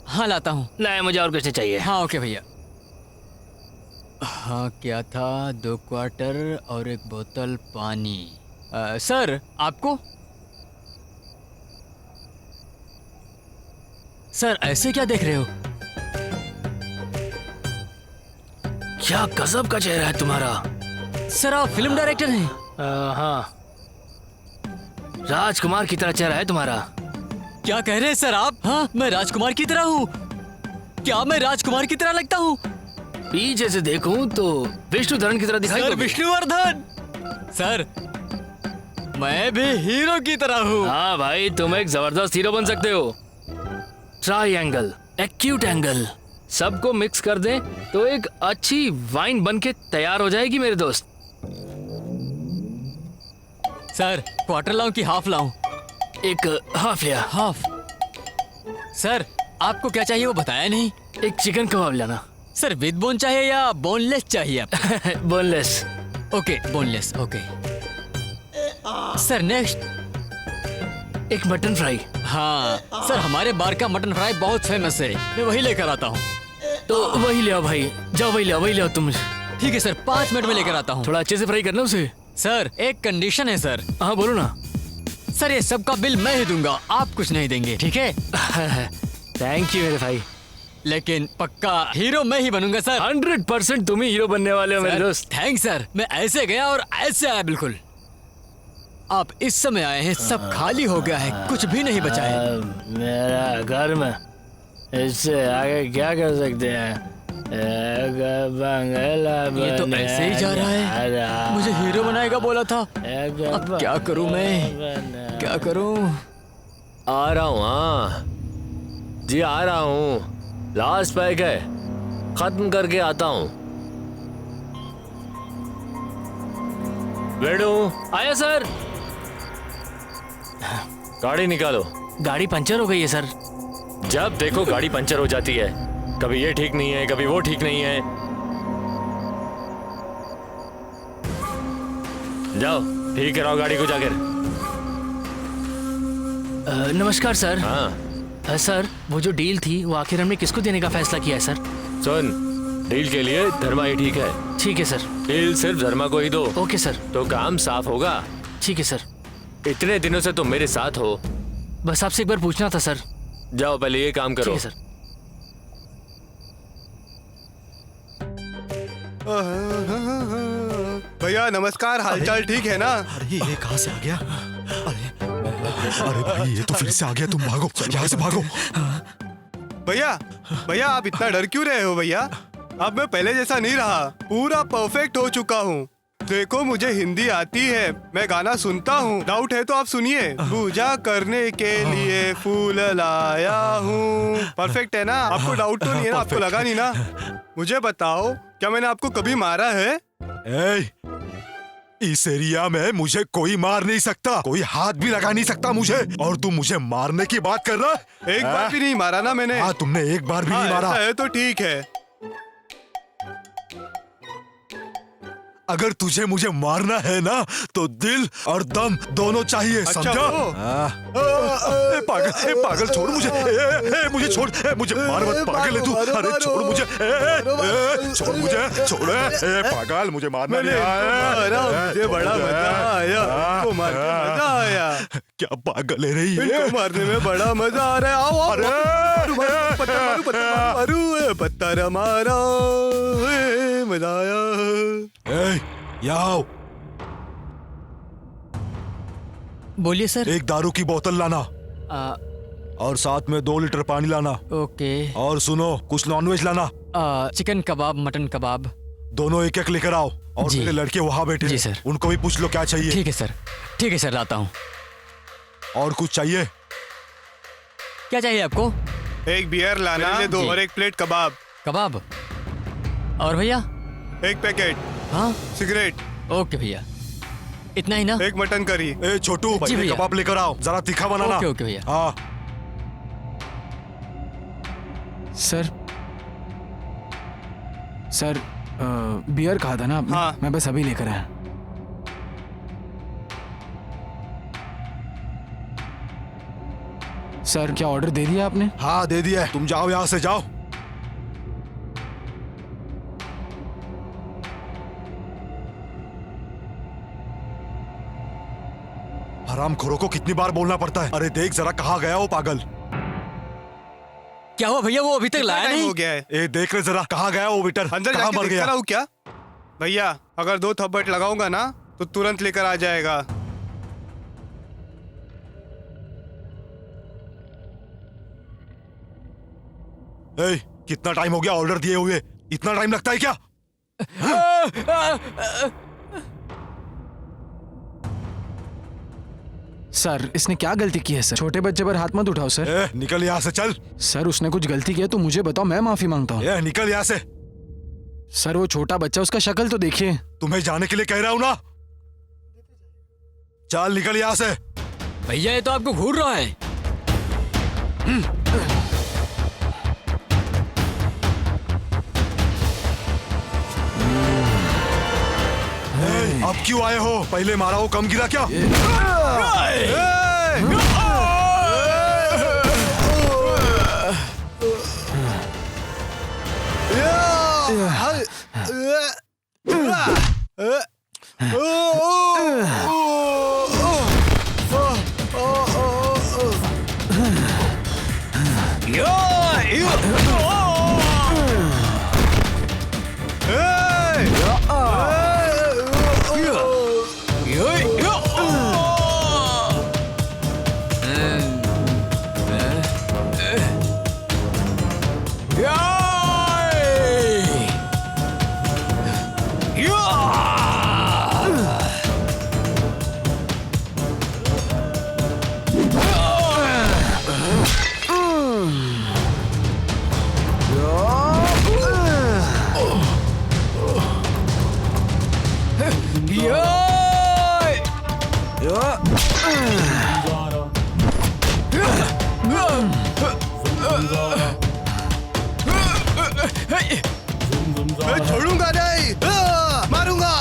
हाँ लाता हूँ। नहीं, मुझे और कुछ नहीं चाहिए। हाँ ओके भैया। हाँ क्या था, 2 क्वार्टर और 1 बोतल पानी। सर आपको? सर ऐसे क्या देख रहे हो? क्या गजब का चेहरा है तुम्हारा। सर आप फिल्म डायरेक्टर हैं? हाँ, राजकुमार की तरह चेहरा है तुम्हारा। क्या कह रहे हैं सर आप? हाँ मैं राजकुमार की तरह हूँ? क्या मैं राजकुमार की तरह लगता हूँ? पीछे से देखूं तो विष्णुधरन की तरह दिखाई सर दोगे। विष्णुवर्धन। सर मैं भी हीरो की तरह हूँ। हाँ भाई, तुम एक जबरदस्त हीरो बन सकते हो। ट्रायंगल, एक्यूट एंगल, सबको मिक्स कर दें तो एक अच्छी वाइन बन के तैयार हो जाएगी मेरे दोस्त। सर क्वार्टर लाऊं कि हाफ लाऊं? एक हाफ लिया। हाफ। सर आपको क्या चाहिए वो बताया नहीं। एक चिकन कबाब लाना। सर विद बोन चाहिए या बोनलेस चाहिए आपको? Boneless. Okay boneless okay. Sir next एक मटन फ्राई। हाँ सर हमारे बार का मटन फ्राई बहुत फेमस है, मैं वही लेकर आता हूँ। तो वही ले आओ भाई, जाओ वही ले आओ तुम। ठीक है सर, 5 मिनट में लेकर आता हूँ। थोड़ा अच्छे से फ्राई करना उसे। सर एक कंडीशन है सर। हाँ बोलो ना। सर ये सबका बिल मैं ही दूंगा, आप कुछ नहीं देंगे, ठीक है? थैंक यू मेरे भाई। लेकिन पक्का हीरो मैं ही बनूंगा सर। 100% तुम ही हीरो बनने वाले हो मेरे दोस्त। थैंक्स सर, मैं ऐसे गया और ऐसे आया बिल्कुल। आप इस समय आए हैं, सब खाली हो गया है, कुछ भी नहीं बचा है। मेरा घर में इससे आगे क्या कर सकते हैं? ये तो ऐसे ही जा रहा है, मुझे हीरो बनाएगा बोला था। अब क्या करूं मैं, क्या करूं? आ रहा हूँ। हाँ जी आ रहा हूँ, लास्ट पैक है, खत्म करके आता हूँ। बेडू आया सर। गाड़ी निकालो। गाड़ी पंचर हो गई है सर। जब देखो गाड़ी पंचर हो जाती है, कभी ये ठीक नहीं है, कभी वो ठीक नहीं है। जाओ ठीक कराओ गाड़ी को जाकर। नमस्कार सर। हाँ सर वो जो डील थी वो आखिर हमने किसको देने का फैसला किया है सर? सुन, डील के लिए धर्मा ही ठीक है। ठीक है सर। डील सिर्फ धर्मा को ही दो। Okay sir. तो काम साफ होगा। ठीक है सर। इतने दिनों से तुम मेरे साथ हो, बस आपसे एक बार पूछना था सर। जाओ पहले ये काम ठीक करो। है सर। भैया नमस्कार, हालचाल ठीक है ना? अरे ये कहाँ से आ गया? अरे भाई ये तो फिर से आ गया, तुम भागो यहाँ से भागो। भैया भैया आप इतना डर क्यों रहे हो भैया? अब मैं पहले जैसा नहीं रहा, पूरा परफेक्ट हो चुका हूँ। देखो मुझे हिंदी आती है, मैं गाना सुनता हूँ। डाउट है तो आप सुनिए। पूजा करने के लिए फूल लाया हूँ। परफेक्ट है ना? आपको डाउट तो नहीं है ना? आपको लगा नहीं ना? मुझे बताओ, क्या मैंने आपको कभी मारा है? ए, इस एरिया में मुझे कोई मार नहीं सकता, कोई हाथ भी लगा नहीं सकता मुझे, और तू मुझे मारने की बात कर रहा है? एक बार भी नहीं मारा ना मैंने। हाँ, तुमने एक बार भी नहीं मारा। ऐसा है तो ठीक है। अगर तुझे मुझे मारना है ना तो दिल और दम दोनों चाहिए, अच्छा समझा? वो? पागल छोड़ मुझे, मुझे छोड़, मुझे मार मत, पागल है तू। अरे छोड़ मुझे, छोड़ मुझे, छोड़, पागल, मुझे मारना नहीं आया। मुझे बड़ा मजा आया, आपको मारने में मजा आया। क्या पागल है रही है? इनको मारने में बड़ा मजा आ रहा है। आओ आओ, अरे पत्थर मारा, मजा आया। यहाँ आओ। बोलिए सर। एक दारू की बोतल लाना और साथ में 2 लीटर पानी लाना। ओके। और सुनो, कुछ नॉनवेज लाना। चिकन कबाब, मटन कबाब। दोनों एक एक लेकर आओ। और जी। मेरे लड़के वहाँ बैठे जी हैं, सर। उनको भी पूछ लो क्या चाहिए। ठीक है सर, ठीक है सर, लाता हूँ। और कुछ चाहिए? क्या चाहिए आपको? एक बियर लाना मेरे लिए 2 और एक प्लेट कबाब। कबाब और भैया? एक पैकेट हाँ, सिगरेट। ओके भैया, इतना ही ना? एक मटन करी। ए छोटू, पहले भैया। कबाब लेकर आओ, जरा तीखा बनाना। ओके ओके भैया। हाँ। सर बियर कहा था ना आपने? हाँ। मैं बस अभी लेकर आया। सर क्या ऑर्डर दे दिया आपने? हाँ दे दिया है, तुम जाओ यहाँ से, जाओ। हरामखोरों को कितनी बार बोलना पड़ता है? अरे देख जरा, कहाँ गया वो पागल? क्या हुआ भैया, वो अभी तक कितना लाया टाइम नहीं? हो गया है? ए देख रहे जरा, कहाँ गया वो वेटर? अंदर कहाँ जाके मर देखता गया? रहूं क्या? भैया अगर 2 थप्पड़ लगाऊंगा ना तो तुरंत लेकर आ जाएगा। ए, कितना टाइम हो गया ऑर्डर दिए हुए? इतना टाइम लगता है क्या? सर इसने क्या गलती की है सर? छोटे बच्चे पर हाथ मत उठाओ सर। ए, निकल यहाँ से, चल। सर उसने कुछ गलती की है तो मुझे बताओ, मैं माफी मांगता हूँ। ए, निकल यहाँ से। सर वो छोटा बच्चा, उसका शक्ल तो देखिए। तुम्हें जाने के लिए कह रहा हूँ ना। चल निकल यहाँ से। भैया ये तो आपको घूर रहा है। अब क्यों आए हो? पहले मारा हो, कम गिरा क्या? मैं छोड़ूंगा नहीं, मारूंगा।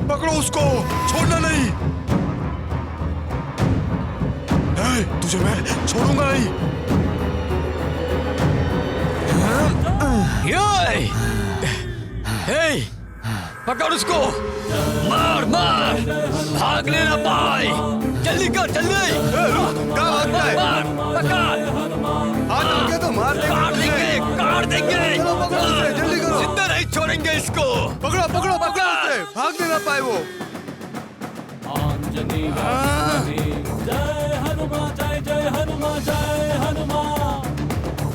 पकड़ो उसको, छोड़ना नहीं। तुझे मैं छोड़ूंगा नहीं। हे, पकड़ उसको, मार मार, भागने ना पाए, जल्दी कर जल्दी, कहाँ भागता है? मार, पकड़, हाथ आगे तो मार देंगे काट तुझे। देंगे, काट देंगे, चलो पकड़ो उसे, जल्दी करो। जिंदा नहीं छोड़ेंगे इसको। पकड़ो पकड़ो पकड़ो उसे, भाग ना पाए वो। आंजनेय जय हनुमान जय जय हनुमान जय हनुमान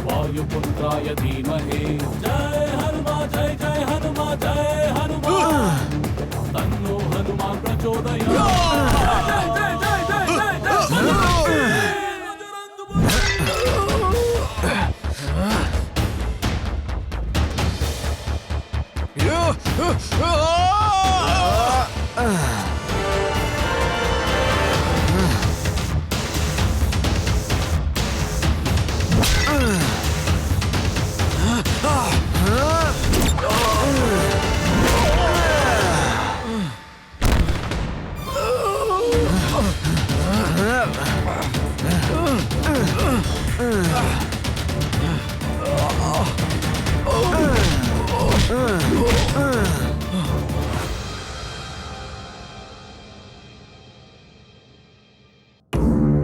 वायुपुत्राय धीमहि जय हनुमान जय हनुमान जय हनुमान तन्नो हनुमान प्रचोदयात् जय जय जय जय जय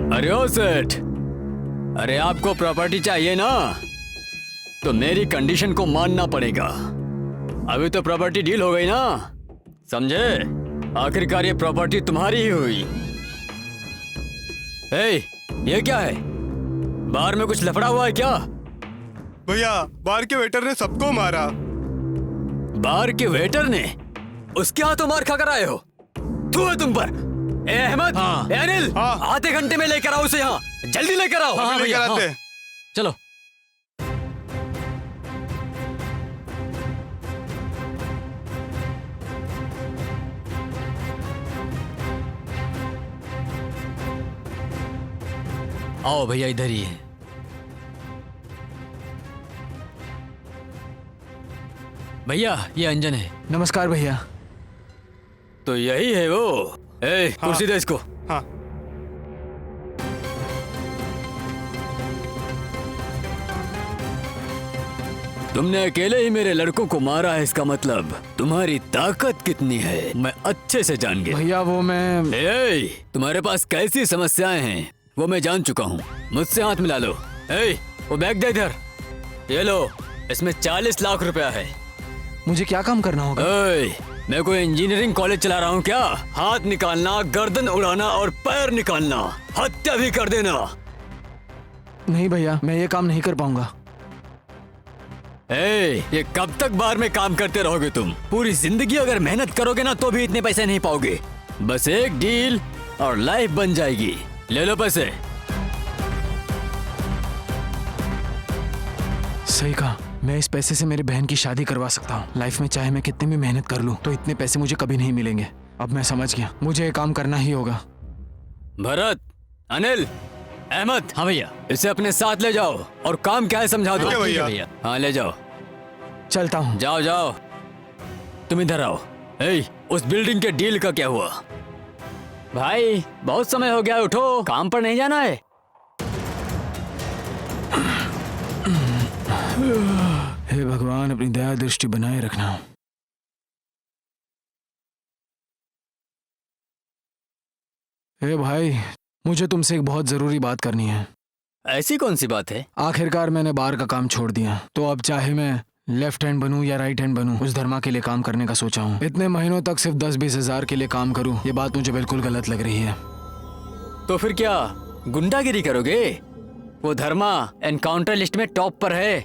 अरे ओ सेठ, अरे आपको प्रॉपर्टी चाहिए ना, तो मेरी कंडीशन को मानना पड़ेगा। अभी तो प्रॉपर्टी डील हो गई ना, समझे? आखिरकार ये प्रॉपर्टी तुम्हारी ही हुई। ये क्या है? बाहर में कुछ लफड़ा हुआ है क्या? भैया बाहर के वेटर ने सबको मारा। बाहर के वेटर ने? उसके हाथों मार खा कर आए हो? तू है तुम पर। ए अहमद, ए अनिल, हाँ। आधे घंटे में लेकर आओ उसे यहाँ, जल्दी लेकर आओ। अभी लेकर आते हैं। चलो। आओ भैया, इधर ही है। भैया ये अंजन है। नमस्कार भैया। तो यही है वो। कुर्सी दे इसको। हाँ तुमने अकेले ही मेरे लड़कों को मारा है, इसका मतलब तुम्हारी ताकत कितनी है मैं अच्छे से जान गया। भैया वो मैं तुम्हारे पास कैसी समस्याएं हैं वो मैं जान चुका हूँ। मुझसे हाथ मिला लो। वो बैग दे इधर। ये लो, इसमें 40 लाख रुपया है। मुझे क्या काम करना होगा? मैं कोई इंजीनियरिंग कॉलेज चला रहा हूँ क्या? हाथ निकालना, गर्दन उड़ाना और पैर निकालना, हत्या भी कर देना। नहीं भैया, मैं ये काम नहीं कर पाऊंगा। ये कब तक बाहर में काम करते रहोगे तुम? पूरी जिंदगी अगर मेहनत करोगे ना तो भी इतने पैसे नहीं पाओगे। बस एक डील और लाइफ बन जाएगी। ले लो पैसे। सही कहा, मैं इस पैसे से मेरी बहन की शादी करवा सकता हूँ। लाइफ में चाहे मैं कितनी भी मेहनत कर लूँ तो इतने पैसे मुझे कभी नहीं मिलेंगे। अब मैं समझ गया, मुझे ये काम करना ही होगा। भरत, अनिल, अहमद, हाँ भैया, इसे अपने साथ ले जाओ और काम क्या है समझा दो। ठीक है भैया। हाँ ले जाओ। चलता हूँ। जाओ जाओ। तुम इधर आओ। उस बिल्डिंग के डील का क्या हुआ? भाई बहुत समय हो गया, उठो, काम पर नहीं जाना है? हे भगवान, अपनी दया दृष्टि बनाए रखना। हे भाई, मुझे तुमसे एक बहुत जरूरी बात करनी है। ऐसी कौन सी बात है? आखिरकार मैंने बार का काम छोड़ दिया, तो अब चाहे मैं लेफ्ट हैंड बनूं या राइट हैंड बनूं, उस धर्मा के लिए काम करने का सोचा हूँ। इतने महीनों तक सिर्फ 10-20 हजार के लिए काम करूं, ये बात मुझे बिल्कुल गलत लग रही है। तो फिर क्या गुंडागिरी करोगे? वो धर्मा एनकाउंटर लिस्ट में टॉप पर है।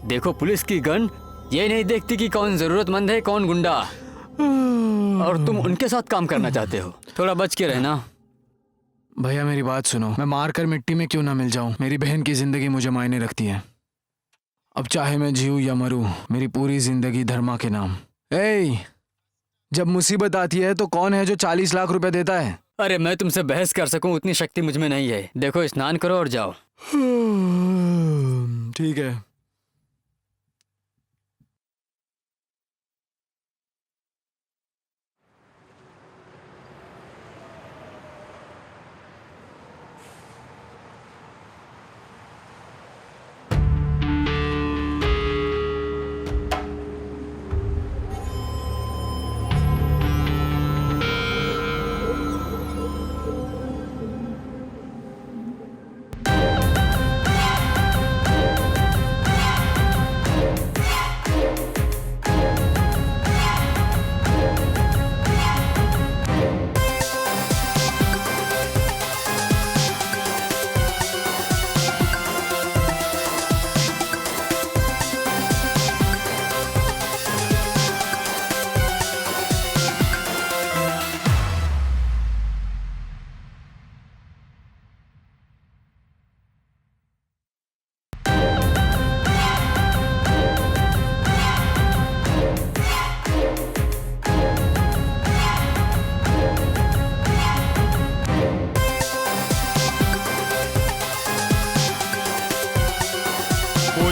देखो, पुलिस की गन ये नहीं देखती कि कौन जरूरतमंद है कौन गुंडा, और तुम उनके साथ काम करना चाहते हो। थोड़ा बच के रहना। भैया मेरी बात सुनो, मैं मारकर मिट्टी में क्यों ना मिल जाऊं, मेरी बहन की जिंदगी मुझे मायने रखती है। अब चाहे मैं जीऊं या मरूं, मेरी पूरी जिंदगी धर्मा के नाम। जब मुसीबत आती है तो कौन है जो 40 लाख रुपए देता है? अरे मैं तुमसे बहस कर सकूं उतनी शक्ति मुझ में नहीं है। देखो, स्नान करो और जाओ। ठीक है।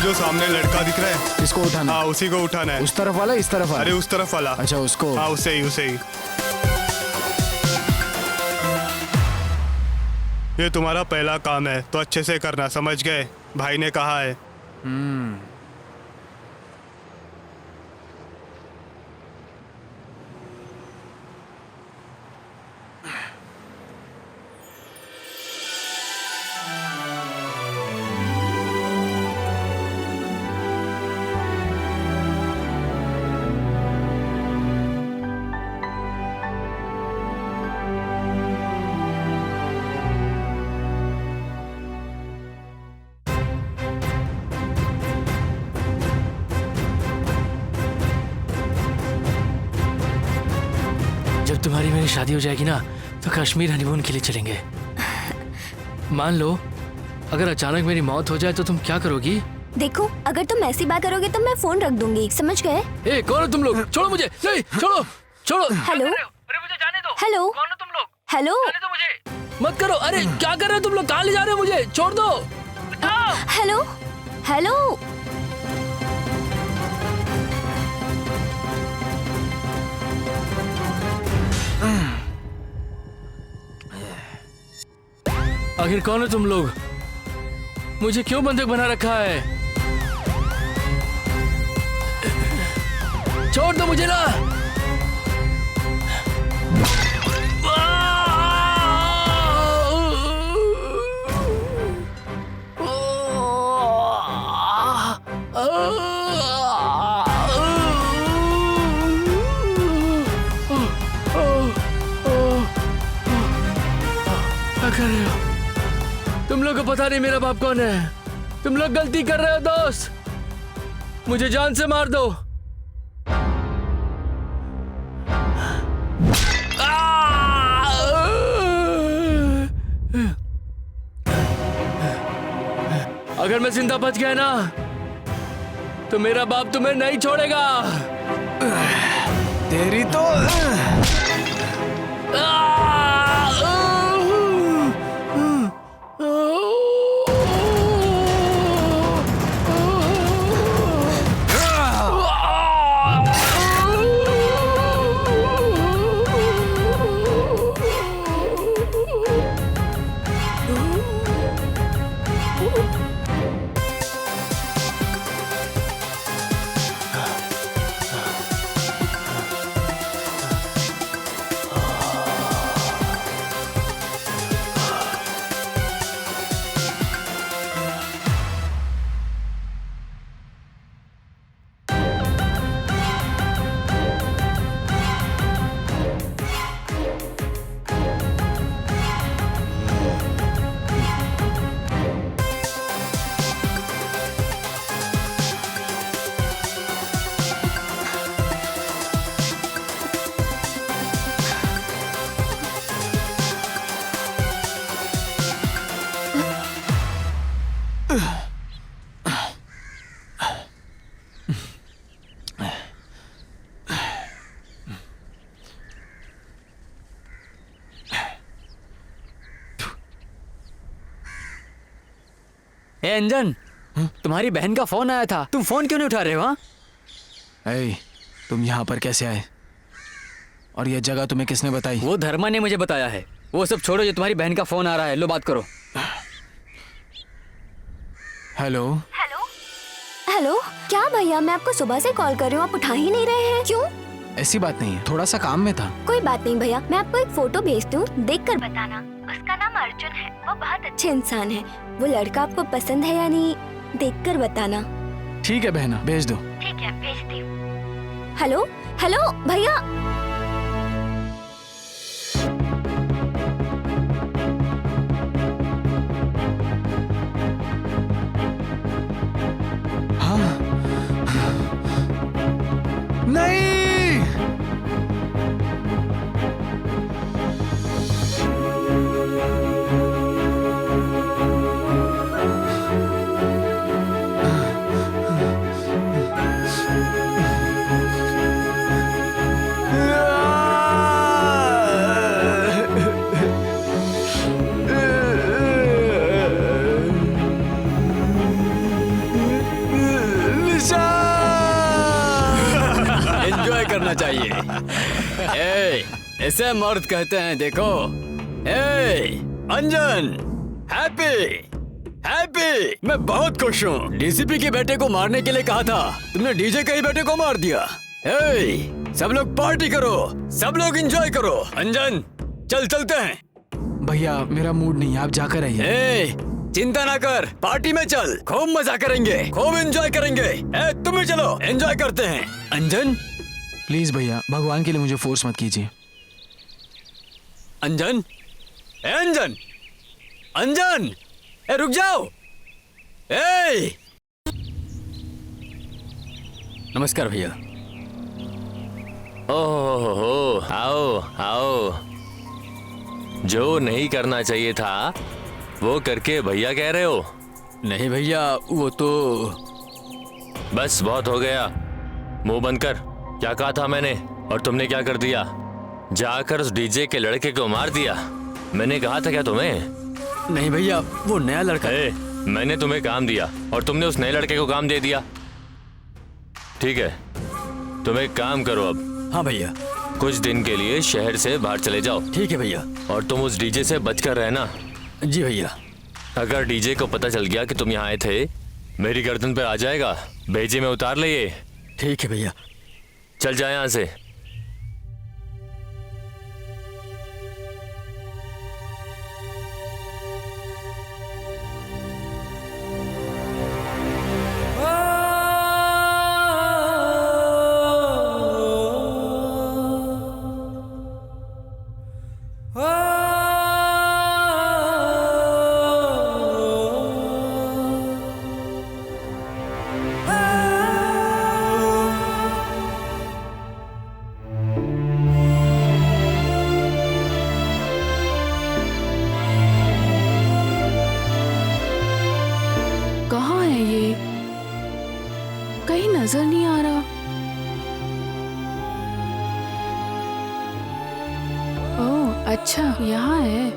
जो सामने लड़का दिख रहा है, इसको उठाना। हाँ उसी को उठाना है। उस तरफ वाला, इस तरफ वाला? अरे उस तरफ वाला। अच्छा उसको। हाँ उसे ही, उसे ही। ये तुम्हारा पहला काम है तो अच्छे से करना, समझ गए? भाई ने कहा है। जब तुम्हारी मेरी शादी हो जाएगी ना तो कश्मीर हनीमून के लिए चलेंगे। मान लो अगर अचानक मेरी मौत हो जाए तो तुम क्या करोगी? देखो, अगर तुम ऐसी बात करोगे तो मैं फोन रख दूंगी, समझ गए? ए कौन हो तुम लोग? छोड़ो मुझे, नहीं छोड़ो, छोड़ो। हेलो, अरे मुझे जाने दो। हेलो, कौन हो तुम लोग? हेलो, जाने दो मुझे। मत करो। अरे क्या कर रहे हो तुम लोग? कहाँ ले जा रहे हो मुझे? छोड़ दो। Hello, hello. आखिर कौन हो तुम लोग? मुझे क्यों बंधक बना रखा है? छोड़ दो मुझे ना। क्या कर रहे हो? तुम लोग को पता नहीं मेरा बाप कौन है। तुम लोग गलती कर रहे हो दोस्त। मुझे जान से मार दो। अगर मैं जिंदा बच गया ना तो मेरा बाप तुम्हें नहीं छोड़ेगा। तेरी तो ए अंजन, तुम्हारी बहन का फोन आया था। तुम फोन क्यों नहीं उठा रहे हो? ऐ, तुम यहाँ पर कैसे आए? और ये जगह तुम्हें किसने बताई? वो धर्मा ने मुझे बताया है। वो सब छोड़ो, ये तुम्हारी बहन का फोन आ रहा है। लो बात करो। हेलो। Hello, hello. क्या भैया, मैं आपको सुबह से कॉल कर रही हूँ, आप उठा ही नहीं रहे हैं, क्यों? ऐसी बात नहीं है, थोड़ा सा काम में था। कोई बात नहीं भैया, मैं आपको एक फोटो भेजती हूँ, देख कर बताना। उसका नाम अर्जुन है, वो बहुत अच्छे इंसान है। वो लड़का आपको पसंद है या नहीं, देख कर बताना। ठीक है बहना, भेज दो। ठीक है, भेजती हूँ। हेलो, हेलो भैया। हाँ। नहीं। ए, ऐसे मर्द कहते हैं देखो। ए, अंजन, हैप्पी हैप्पी, मैं बहुत खुश हूँ। डीसीपी के बेटे को मारने के लिए कहा था, तुमने डीजे के ही बेटे को मार दिया। ए, सब लोग पार्टी करो, सब लोग एंजॉय करो। अंजन चल चलते हैं। भैया मेरा मूड नहीं है, आप जाकर आइए। ए, चिंता ना कर, पार्टी में चल, खूब मजा करेंगे, खूब एंजॉय करेंगे। ए, तुम भी चलो, एंजॉय करते हैं। अंजन, प्लीज भैया, भगवान के लिए मुझे फोर्स मत कीजिए। अंजन, ए अंजन, अंजन, ए रुक जाओ। ए, नमस्कार भैया। ओहो, आओ आओ। जो नहीं करना चाहिए था वो करके भैया कह रहे हो? नहीं भैया, वो तो बस बहुत हो गया, मुंह बंद कर। क्या कहा था मैंने और तुमने क्या कर दिया? जाकर उस डीजे के लड़के को मार दिया। मैंने कहा था क्या तुम्हें? नहीं भैया, वो नया लड़का। मैंने तुम्हें काम दिया और तुमने उस नए लड़के को काम दे दिया। ठीक है, तुम एक काम करो अब। हाँ भैया। कुछ दिन के लिए शहर से बाहर चले जाओ। ठीक है भैया। और तुम उस डीजे से बचकर रहना। जी भैया। अगर डीजे को पता चल गया कि तुम यहाँ आए थे, मेरी गर्दन पे आ जाएगा, भेजे में उतार ले ये। ठीक है भैया। चल जाए यहाँ से। कहाँ है ये? कहीं नजर नहीं आ रहा। ओह अच्छा, यहाँ है।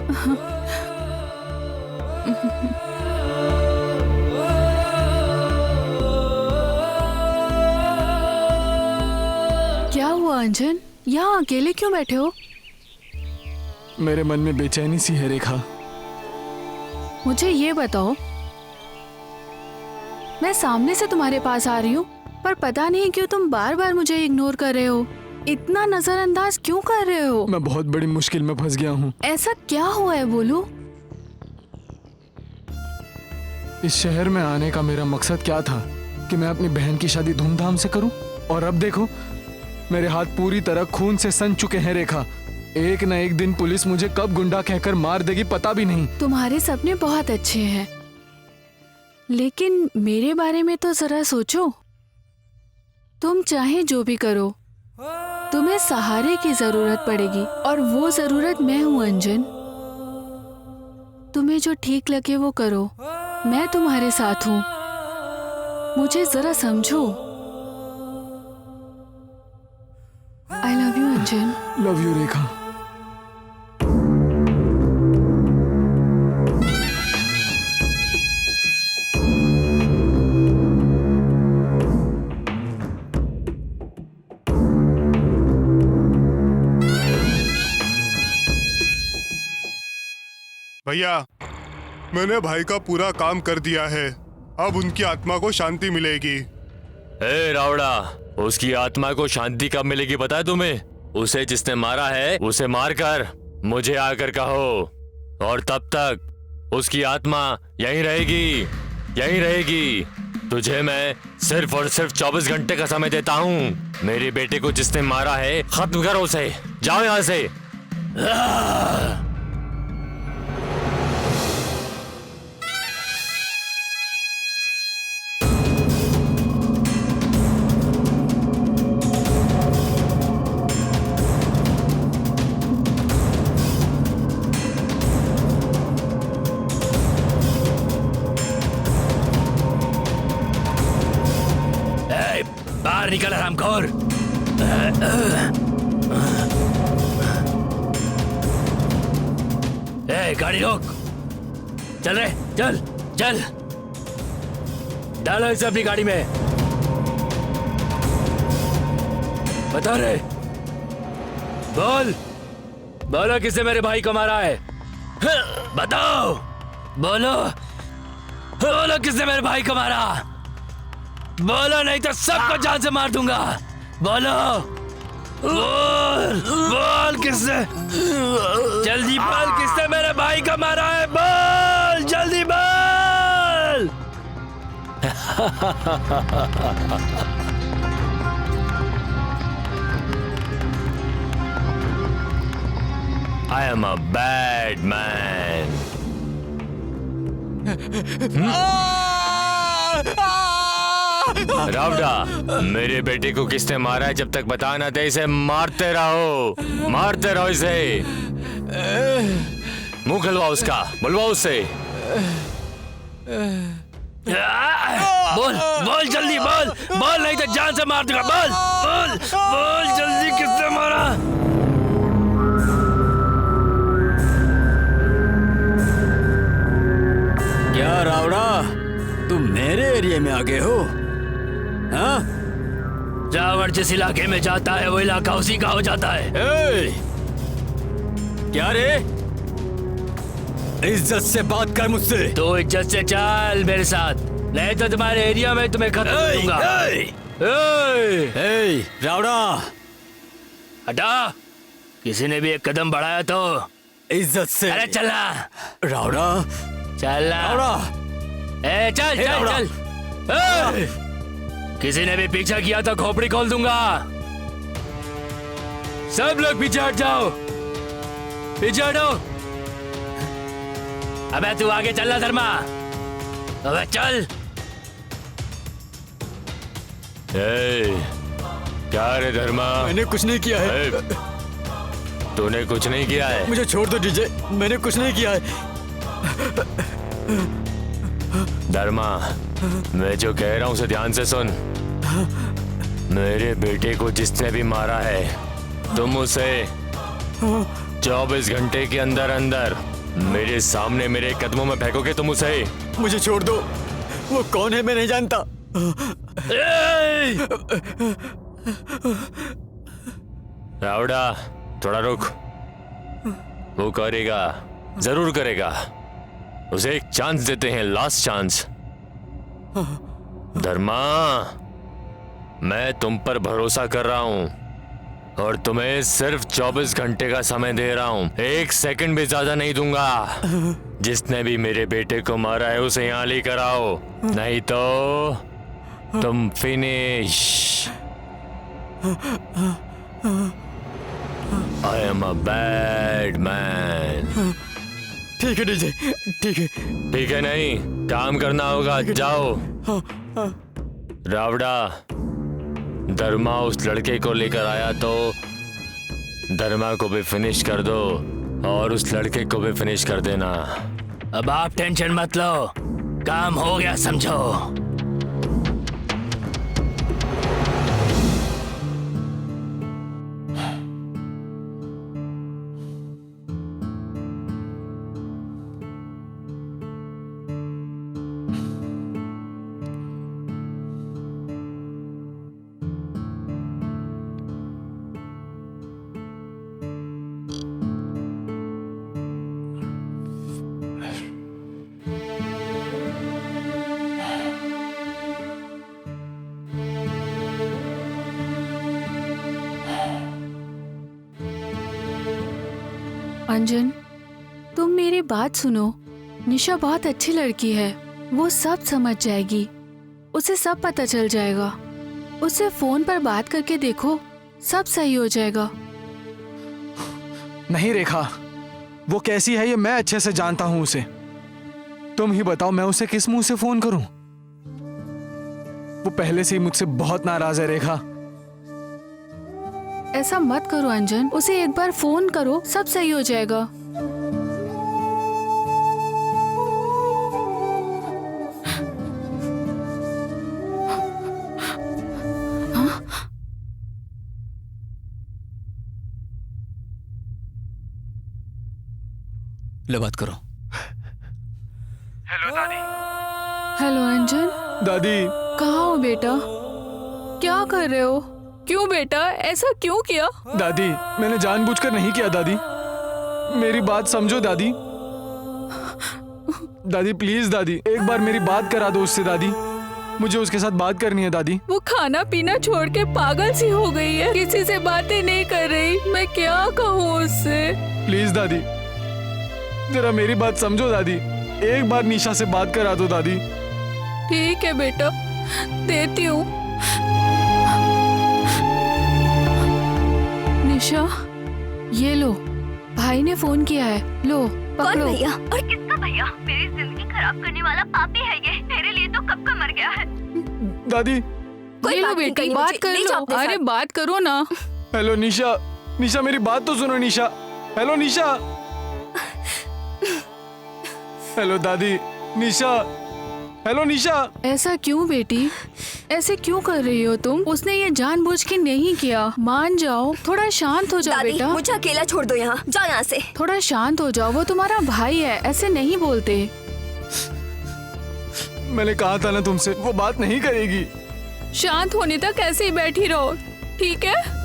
क्या हुआ अंजन? यहाँ अकेले क्यों बैठे हो? मेरे मन में बेचैनी सी है रेखा। मुझे ये बताओ, मैं सामने से तुम्हारे पास आ रही हूँ, पर पता नहीं क्यों तुम बार बार मुझे इग्नोर कर रहे हो। इतना नजरअंदाज क्यों कर रहे हो? मैं बहुत बड़ी मुश्किल में फंस गया हूँ। ऐसा क्या हुआ है बोलो? इस शहर में आने का मेरा मकसद क्या था कि मैं अपनी बहन की शादी धूमधाम से करूं, और अब देखो मेरे हाथ पूरी तरह खून से सन चुके हैं रेखा। एक न एक दिन पुलिस मुझे कब गुंडा कहकर मार देगी पता भी नहीं। तुम्हारे सपने बहुत अच्छे हैं, लेकिन मेरे बारे में तो जरा सोचो। तुम चाहे जो भी करो, तुम्हें सहारे की जरूरत पड़ेगी, और वो जरूरत मैं हूं अंजन। तुम्हें जो ठीक लगे वो करो, मैं तुम्हारे साथ हूं। मुझे जरा समझो। I love you Anjan. Love you Rekha. भैया, मैंने भाई का पूरा काम कर दिया है, अब उनकी आत्मा को शांति मिलेगी। ए रावड़ा, उसकी आत्मा को शांति कब मिलेगी पता है तुम्हें? उसे जिसने मारा है उसे मारकर मुझे आकर कहो, और तब तक उसकी आत्मा यहीं रहेगी, यहीं रहेगी। तुझे मैं सिर्फ और सिर्फ 24 घंटे का समय देता हूँ। मेरे बेटे को जिसने मारा है खत्म करो उसे, जाओ यहाँ से। बाहर निकल हरामखोर। ए, गाड़ी रोक। चल रे, चल चल, डालो इसे अपनी गाड़ी में। बता रे, बोल बोलो किसने मेरे भाई को मारा है? बताओ, बोलो बोलो किसने मेरे भाई को मारा? बोलो नहीं तो सबको जान से मार दूंगा। बोलो, बोल बोल किसने, जल्दी बोल किसने मेरे भाई को मारा है? बोल जल्दी बोल। I am a bad man. रावड़ा, मेरे बेटे को किसने मारा है जब तक बता ना दे इसे मारते रहो इसे। मुंह खुलवाओ उसका, बुलवाओ उससे। बोल बोल जल्दी बोल, बोल नहीं तो जान से मार दूंगा। बोल बोल बोल जल्दी किसने मारा? क्या रावड़ा, तुम मेरे एरिया में आ गए हो? हाँ? रावण जिस इलाके में जाता है वो इलाका उसी का हो जाता है। ए! क्या रे? इज्जत से बात कर मुझसे। तो इज्जत से चल मेरे साथ, नहीं तो तुम्हारे एरिया में तुम्हें खत्म कर दूंगा। रावड़ा, हटा, किसी ने भी एक कदम बढ़ाया तो इज्जत से। अरे चलना रावड़ा, चलना। रावड़ा, ए चल चल चल। किसी ने भी पीछा किया तो खोपड़ी खोल दूंगा। सब लोग पीछे हट जाओ, पीछे हटो। अबे तू आगे चलना धर्मा, अबे चल। क्या रे धर्मा? मैंने कुछ नहीं किया है। तूने कुछ नहीं किया है? मुझे छोड़ दो डीजे, मैंने कुछ नहीं किया है। धर्मा, मैं जो कह रहा हूँ उसे ध्यान से सुन। मेरे बेटे को जिसने भी मारा है तुम उसे 24 घंटे के अंदर अंदर मेरे सामने मेरे कदमों में फेंकोगे तुम उसे। मुझे छोड़ दो, वो कौन है मैं नहीं जानता। रावड़ा, थोड़ा रुक। वो करेगा, जरूर करेगा। उसे एक चांस देते हैं, लास्ट चांस। धर्मा, मैं तुम पर भरोसा कर रहा हूं और तुम्हें सिर्फ 24 घंटे का समय दे रहा हूं, 1 सेकंड भी ज्यादा नहीं दूंगा। जिसने भी मेरे बेटे को मारा है उसे यहां लेकर आओ, नहीं तो तुम finish. I am a bad man. ठीक है डीजे, ठीक है। ठीक है नहीं, काम करना होगा, जाओ। रावड़ा, धर्मा उस लड़के को लेकर आया तो धर्मा को भी फिनिश कर दो और उस लड़के को भी फिनिश कर देना। अब आप टेंशन मत लो, काम हो गया समझो। अंजन, तुम मेरी बात सुनो। निशा बहुत अच्छी लड़की है, वो सब समझ जाएगी, उसे सब पता चल जाएगा। उससे फोन पर बात करके देखो, सब सही हो जाएगा। नहीं रेखा, वो कैसी है ये मैं अच्छे से जानता हूं उसे। तुम ही बताओ मैं उसे किस मुंह से फोन करूं? वो पहले से ही मुझसे बहुत नाराज है रेखा। ऐसा मत करो अंजन, उसे एक बार फोन करो, सब सही हो जाएगा। ले बात करो। हेलो दादी। हेलो अंजन, दादी, कहाँ हो बेटा? क्या कर रहे हो? क्यों बेटा, ऐसा क्यों किया? दादी, मैंने जानबूझकर नहीं किया दादी। मेरी बात समझो दादी। दादी प्लीज दादी, एक बार मेरी बात करा दो उससे दादी। मुझे उसके साथ बात करनी है दादी। वो खाना पीना छोड़ के पागल सी हो गई है, किसी से बातें नहीं कर रही। मैं क्या कहूँ उससे? प्लीज दादी, जरा मेरी बात समझो दादी। एक बार निशा से बात करा दो दादी। ठीक है बेटा, देती हूँ। निशा, ये लो, भाई ने फोन किया है, लो पकड़ो। कौन भैया? और किसका भैया? मेरी जिंदगी खराब करने वाला पापी है ये। मेरे लिए तो कब का मर गया है। दादी ये लो बात नहीं बेटी, करनी बात मुझे, कर ले लो। जाओ अपने अरे साथ। बात करो ना। हेलो निशा, निशा मेरी बात तो सुनो निशा। हेलो निशा। हेलो दादी, निशा। हेलो निशा। ऐसा क्यों बेटी, ऐसे क्यों कर रही हो तुम? उसने ये जानबूझ के नहीं किया। मान जाओ, थोड़ा शांत हो जाओ दादी बेटा। मुझे अकेला छोड़ दो यहाँ, जाओ यहाँ से। थोड़ा शांत हो जाओ, वो तुम्हारा भाई है, ऐसे नहीं बोलते। मैंने कहा था ना तुमसे, वो बात नहीं करेगी। शांत होने तक ऐसे ही बैठी रहो, ठीक है?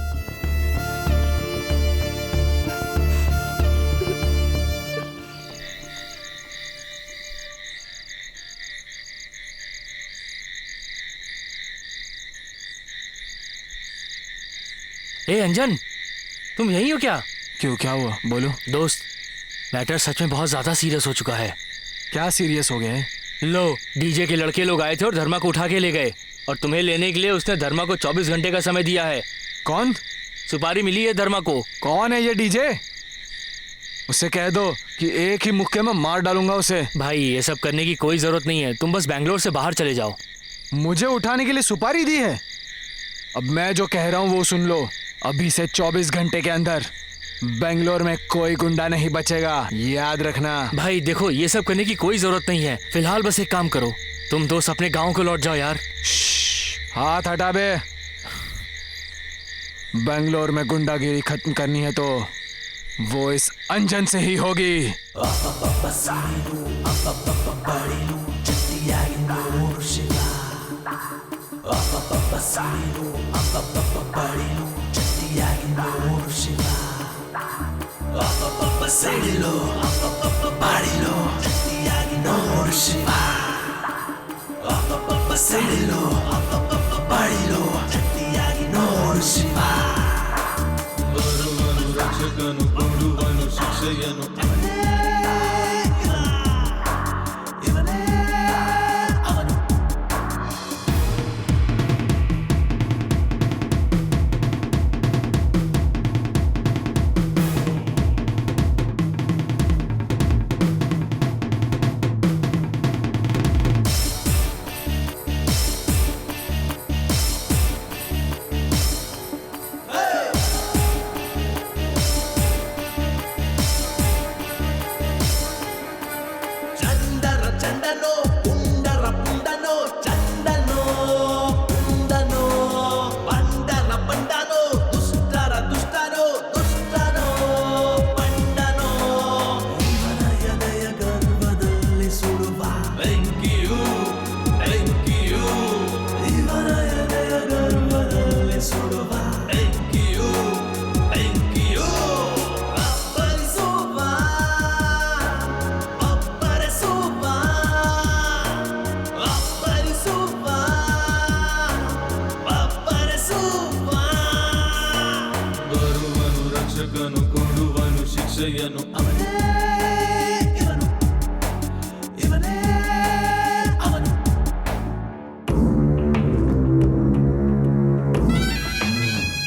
ए अंजन, तुम यहीं हो क्या? क्यों, क्या हुआ? बोलो। दोस्त, मैटर सच में बहुत ज्यादा सीरियस हो चुका है। क्या सीरियस हो गया है? लो, डीजे के लड़के लोग आए थे और धर्मा को उठा के ले गए, और तुम्हें लेने के लिए उसने धर्मा को 24 घंटे का समय दिया है। कौन? सुपारी मिली है धर्मा को। कौन है ये डीजे? उसे कह दो कि एक ही मुक्के में मार डालूंगा उसे। भाई ये सब करने की कोई जरूरत नहीं है, तुम बस बैंगलोर से बाहर चले जाओ। मुझे उठाने के लिए सुपारी दी है? अब मैं जो कह रहा हूँ वो सुन लो। अभी से 24 घंटे के अंदर बेंगलोर में कोई गुंडा नहीं बचेगा, याद रखना। भाई देखो, ये सब करने की कोई जरूरत नहीं है। फिलहाल बस एक काम करो, तुम दोस्त अपने गांव को लौट जाओ यार। हाथ हटा बे। बेंगलोर में गुंडागिरी खत्म करनी है तो वो इस अंजन से ही होगी।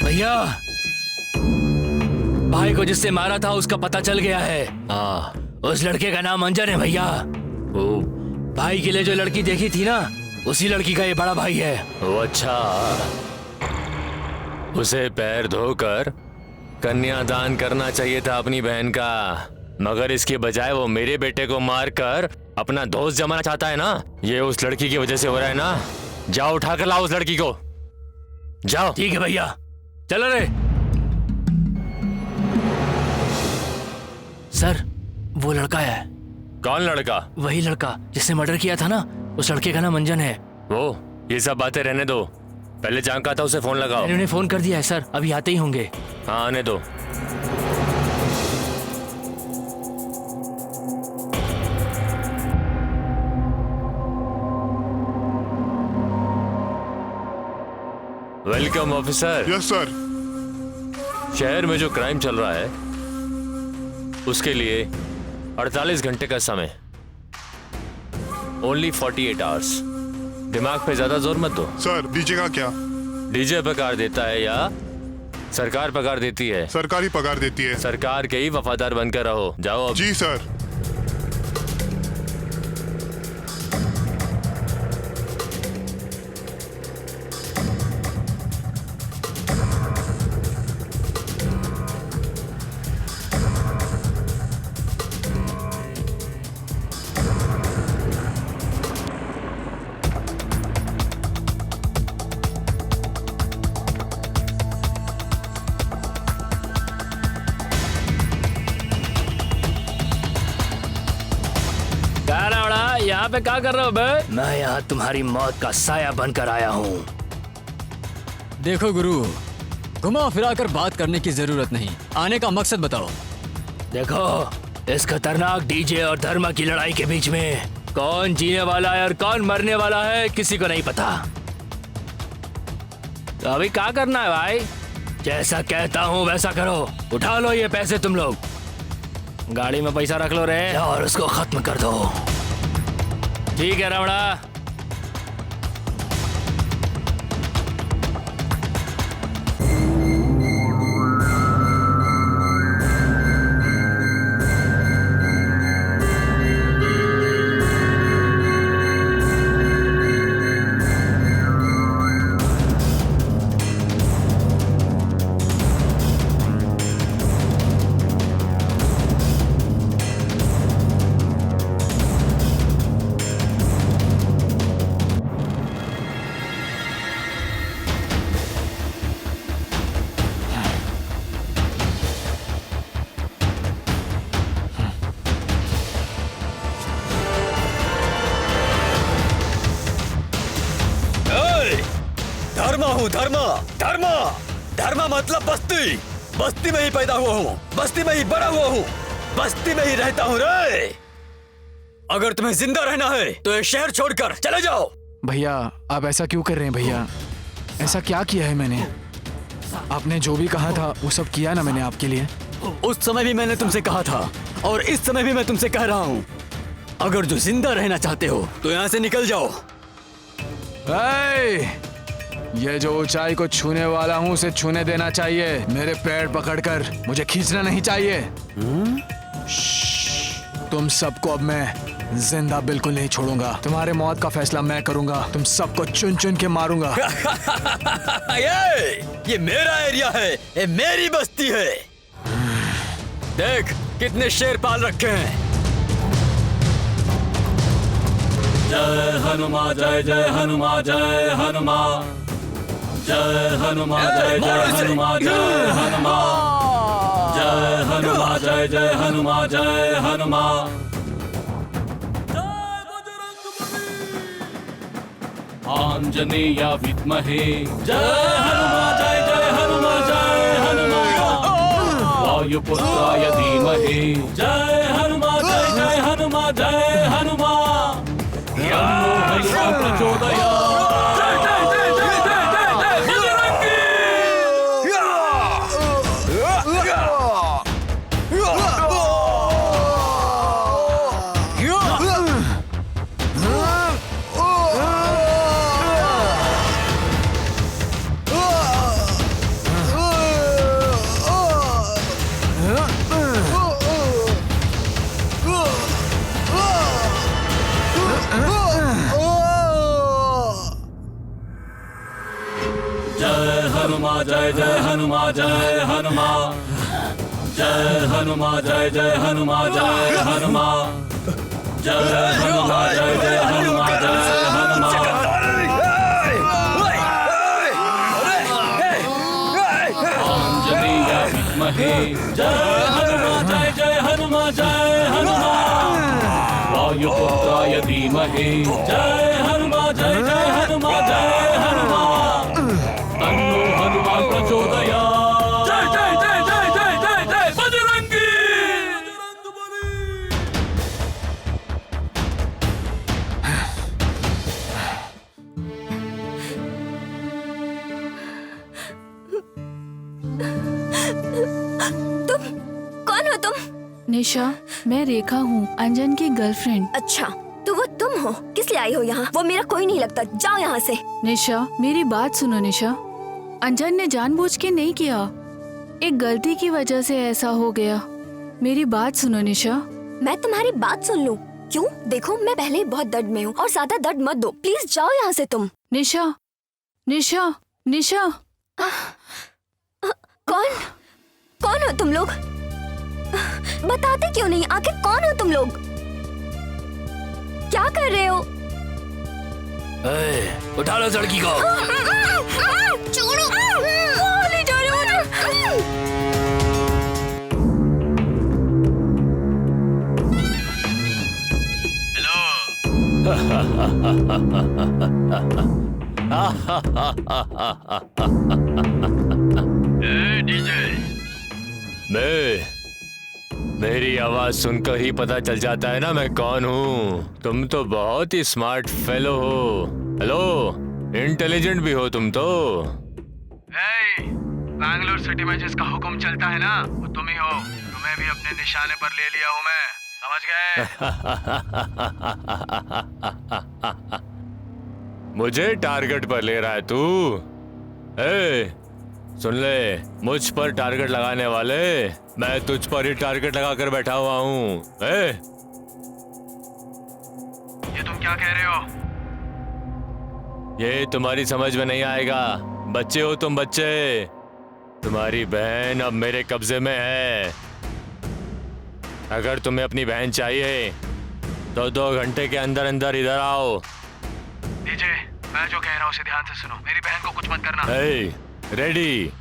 भैया, भाई को जिससे मारा था उसका पता चल गया है। उस लड़के का नाम अंजन है भैया। वो भाई के लिए जो लड़की देखी थी ना, उसी लड़की का ये बड़ा भाई है। ओ अच्छा, उसे पैर धोकर कन्यादान करना चाहिए था अपनी बहन का, मगर इसके बजाय वो मेरे बेटे को मारकर अपना दोस्त जमाना चाहता है ना। ये उस लड़की की वजह से हो रहा है ना। जाओ उठा कर लाओ उस लड़की को, जाओ। ठीक है भैया, चलो रे। सर, वो लड़का है। कौन लड़का? वही लड़का जिसने मर्डर किया था ना, उस लड़के का नाम अंजन है। वो ये सब बातें रहने दो, पहले जहाँ का था उसे फोन लगाओ। मैंने उन्हें फोन कर दिया है सर, अभी आते ही होंगे। हाँ आने दो। Welcome officer. Yes sir. शहर में जो क्राइम चल रहा है उसके लिए 48 घंटे का समय, ओनली 48 आवर्स। दिमाग पे ज्यादा जोर मत दो। सर दीजिएगा क्या? डीजे पगार देता है या सरकार पगार देती है? सरकारी पगार देती है। सरकार के ही वफादार बनकर रहो। जाओ अब। जी सर। यहाँ पे क्या कर रहे हो बे? मैं यहाँ तुम्हारी मौत का साया बनकर आया हूँ। देखो गुरु, घुमा फिरा कर बात करने की जरूरत नहीं, आने का मकसद बताओ। देखो, इस खतरनाक डीजे और धर्म की लड़ाई के बीच में कौन जीने वाला है और कौन मरने वाला है किसी को नहीं पता। तो अभी क्या करना है भाई? जैसा कहता हूँ वैसा करो। उठा लो ये पैसे तुम लोग, गाड़ी में पैसा रख लो रे और उसको खत्म कर दो। ठीक है रावणा। धर्मा मतलब बस्ती। बस्ती में ही पैदा हुआ हूँ, बस्ती में ही बड़ा हुआ हूँ, बस्ती में ही रहता हूँ रे। अगर तुम्हें जिंदा रहना है तो ये शहर छोड़कर चले जाओ। भैया आप ऐसा क्यों कर रहे हैं? भैया ऐसा क्या किया है मैंने? आपने जो भी कहा था वो सब किया ना मैंने आपके लिए। उस समय भी मैंने तुमसे कहा था और इस समय भी मैं तुमसे कह रहा हूँ, अगर जो जिंदा रहना चाहते हो तो यहाँ से निकल जाओ। ये जो ऊंचाई को छूने वाला हूँ उसे छूने देना चाहिए। मेरे पैर पकड़कर मुझे खींचना नहीं चाहिए। तुम सबको अब मैं जिंदा बिल्कुल नहीं छोड़ूंगा। तुम्हारे मौत का फैसला मैं करूंगा। तुम सबको चुन चुन के मारूंगा। ये मेरा एरिया है, ये मेरी बस्ती है। देख कितने शेर पाल रखे हैं। जय हनुमान जय जय हनुमान जय हनुमान जय हनुमान जय जय हनुमान जय हनुमान जय हनुमान जय जय हनुमान जय हनुमान आंजनेय विद्महे जय हनुमान जय हनुमान वायुपुत्राय धीमहि जय हनुमान जय हनुमान जय हनुमान हनुमान प्रचोदयात्। जय जय हनुमान जय हनुमान जय हनुमान जय जय हनुमान जय हनुमान जय हनुमान जय जय हनुमान जय हनुमान आंजनेय विद्महे जय हनुमान जय जय हनुमान जय हनुमान वायुपुत्राय धीमहि जय हनुमान जय जय हनुमान जय हनुमान तुम? निशा, मैं रेखा हूँ, अंजन की गर्लफ्रेंड। अच्छा, तो वो तुम हो? किस लिए आई हो यहाँ? वो मेरा कोई नहीं लगता, जाओ यहाँ से। निशा, मेरी बात सुनो निशा। अंजन ने जानबूझ के नहीं किया, एक गलती की वजह से ऐसा हो गया। मेरी बात सुनो निशा। मैं तुम्हारी बात सुन लूं? क्यों? देखो, मैं पहले ही बहुत दर्द में हूँ और ज्यादा दर्द मत दो। प्लीज जाओ यहाँ से तुम। निशा, निशा, निशा। कौन हो तुम लोग? बताते क्यों नहीं? आखिर कौन हो तुम लोग? क्या कर रहे हो? उठा लो इस लड़की को। छोड़ो। ले जा रहे हो। मेरी आवाज सुनकर ही पता चल जाता है ना मैं कौन हूँ। तुम तो बहुत ही स्मार्ट फेलो हो। हेलो, इंटेलिजेंट भी हो तुम तो। बैंगलोर सिटी में जिसका हुक्म चलता है ना, वो तुम ही हो। तुम्हें भी अपने निशाने पर ले लिया हूँ मैं, समझ गए? मुझे टारगेट पर ले रहा है तू? सुन ले, मुझ पर टारगेट लगाने वाले, मैं तुझ पर ही टारगेट लगा कर बैठा हुआ हूँ। ये तुम क्या कह रहे हो? ये तुम्हारी समझ में नहीं आएगा। बच्चे हो तुम, बच्चे। तुम्हारी बहन अब मेरे कब्जे में है। अगर तुम्हें अपनी बहन चाहिए तो 2 घंटे के अंदर अंदर इधर आओ। डीजे, मैं जो कह रहा हूँ उसे ध्यान से सुनो। मेरी बहन को कुछ मत करना। Ready?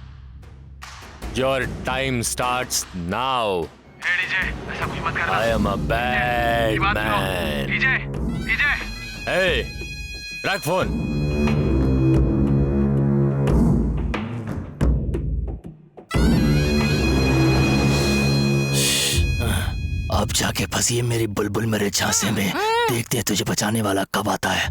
Your time starts now. DJ, ऐसा कुछ मत करना। I am a bad man. DJ, DJ. रख फोन। अब जाके फंसी है मेरी बुलबुल मेरे झांसे में। देखते हैं तुझे बचाने वाला कब आता है।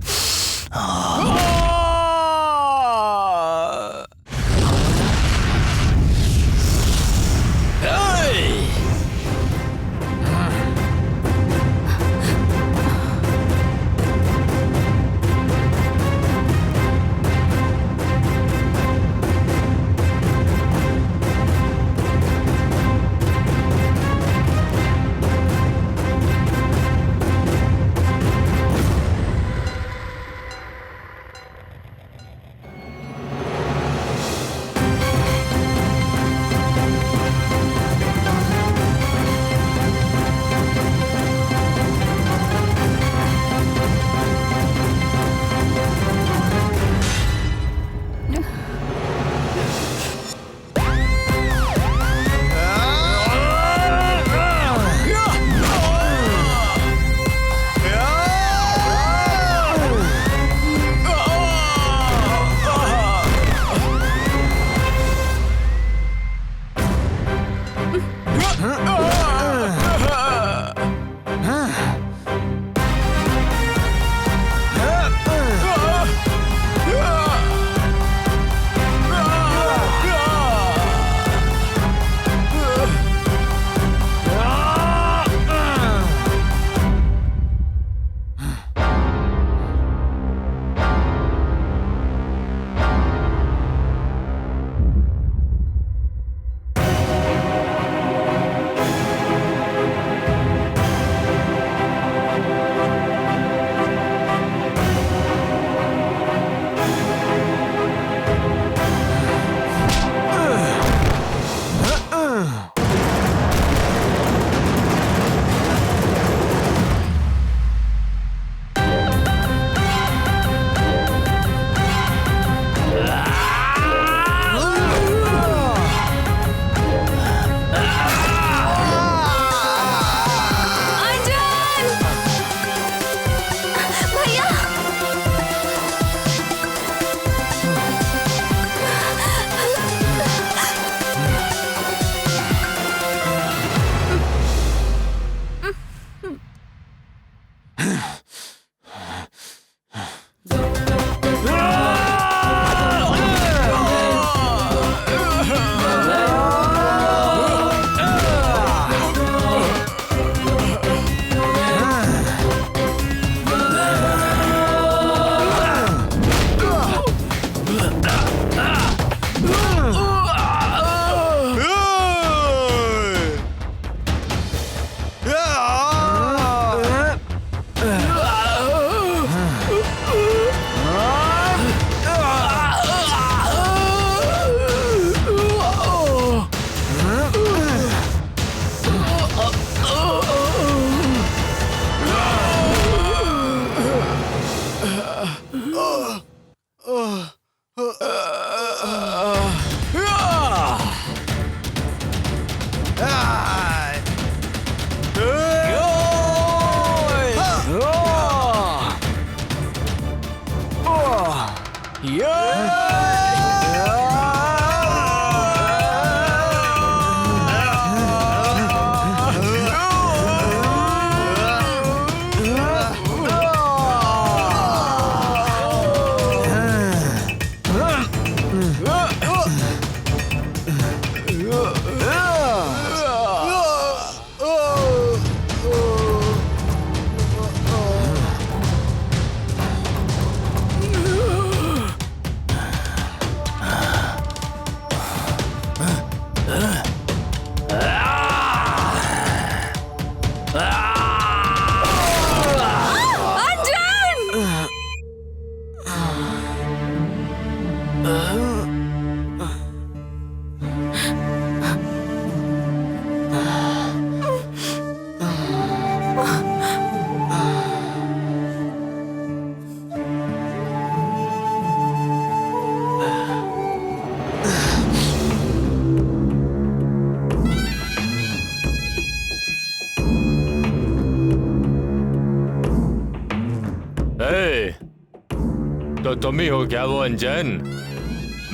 तो तुम ही हो क्या वो अंजन?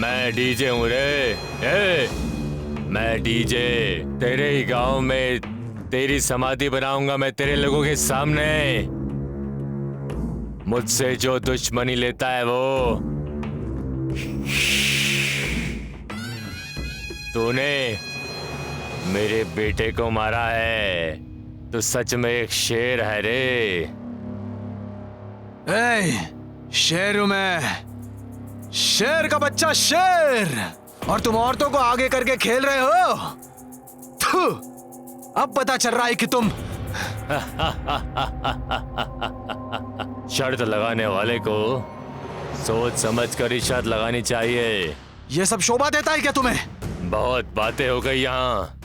मैं डीजे हूँ रे। मैं डीजे तेरे ही गांव में तेरी समाधि बनाऊंगा मैं तेरे लोगों के सामने। मुझसे जो दुश्मनी लेता है वो तूने मेरे बेटे को मारा है। तो सच में एक शेर है रे। शेर हूं मैं, शेर का बच्चा शेर, और तुम औरतों को आगे करके खेल रहे हो। थू, अब पता चल रहा है कि तुम शर्त लगाने वाले को सोच समझ कर ही शर्त लगानी चाहिए। ये सब शोभा देता है क्या तुम्हें? बहुत बातें हो गई यहाँ।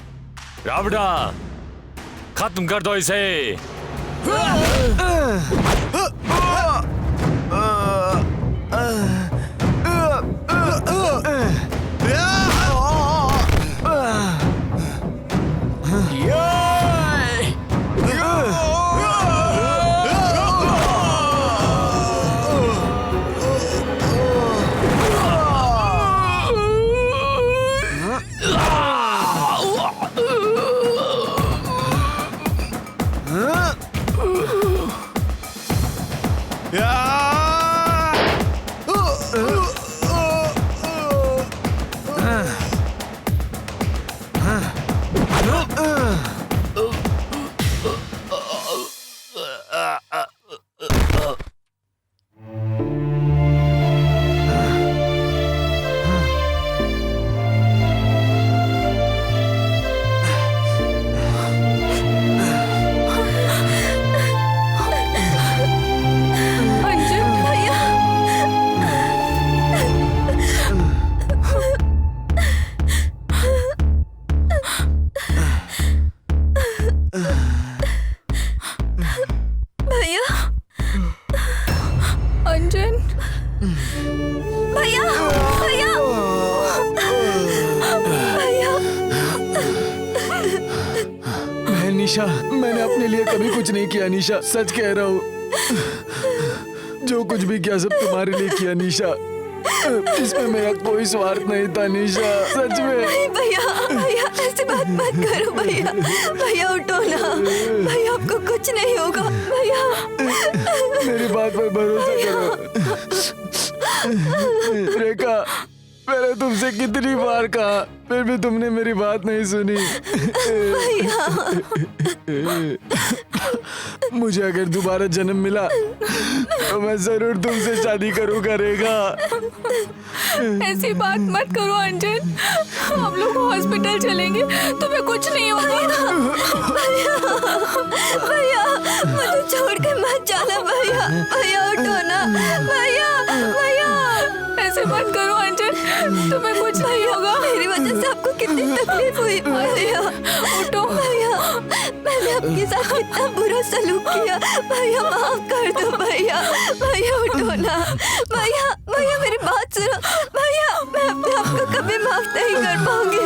रावड़ा, खत्म कर दो इसे। निशा, मैंने अपने लिए कभी कुछ नहीं किया निशा, सच कह रहा हूँ। जो कुछ भी किया सब तुम्हारे लिए किया निशा। इसमें मेरा कोई स्वार्थ नहीं था निशा, सच में। नहीं भैया, भैया ऐसी बात मत करो भैया। भैया उठो ना, भैया आपको कुछ नहीं होगा भैया। मेरी बात पर भरोसा करो। रेखा, मैंने तुमसे कितनी बार कहा, फिर भी तुमने मेरी बात नहीं सुनी। मुझे अगर दोबारा जन्म मिला तो मैं जरूर तुमसे शादी करूंगा रेखा। ऐसी बात मत करो अंजन, हम लोग हॉस्पिटल चलेंगे, तुम्हें कुछ नहीं होगा। भैया मुझे छोड़ के मत जाना भैया। भैया उठो ना भैया। भैया ऐसे मत करो अंजन, तुम्हें कुछ नहीं होगा। मेरी वजह से आपको कितनी तकलीफ हुई भैया। उठो भैया, मैंने आपके साथ कितना बुरा सलूक किया भैया, माफ कर दो भैया। भैया उठो ना भैया। भैया मेरी बात सुनो भैया, मैं अपने आप को कभी माफ नहीं कर पाऊंगी।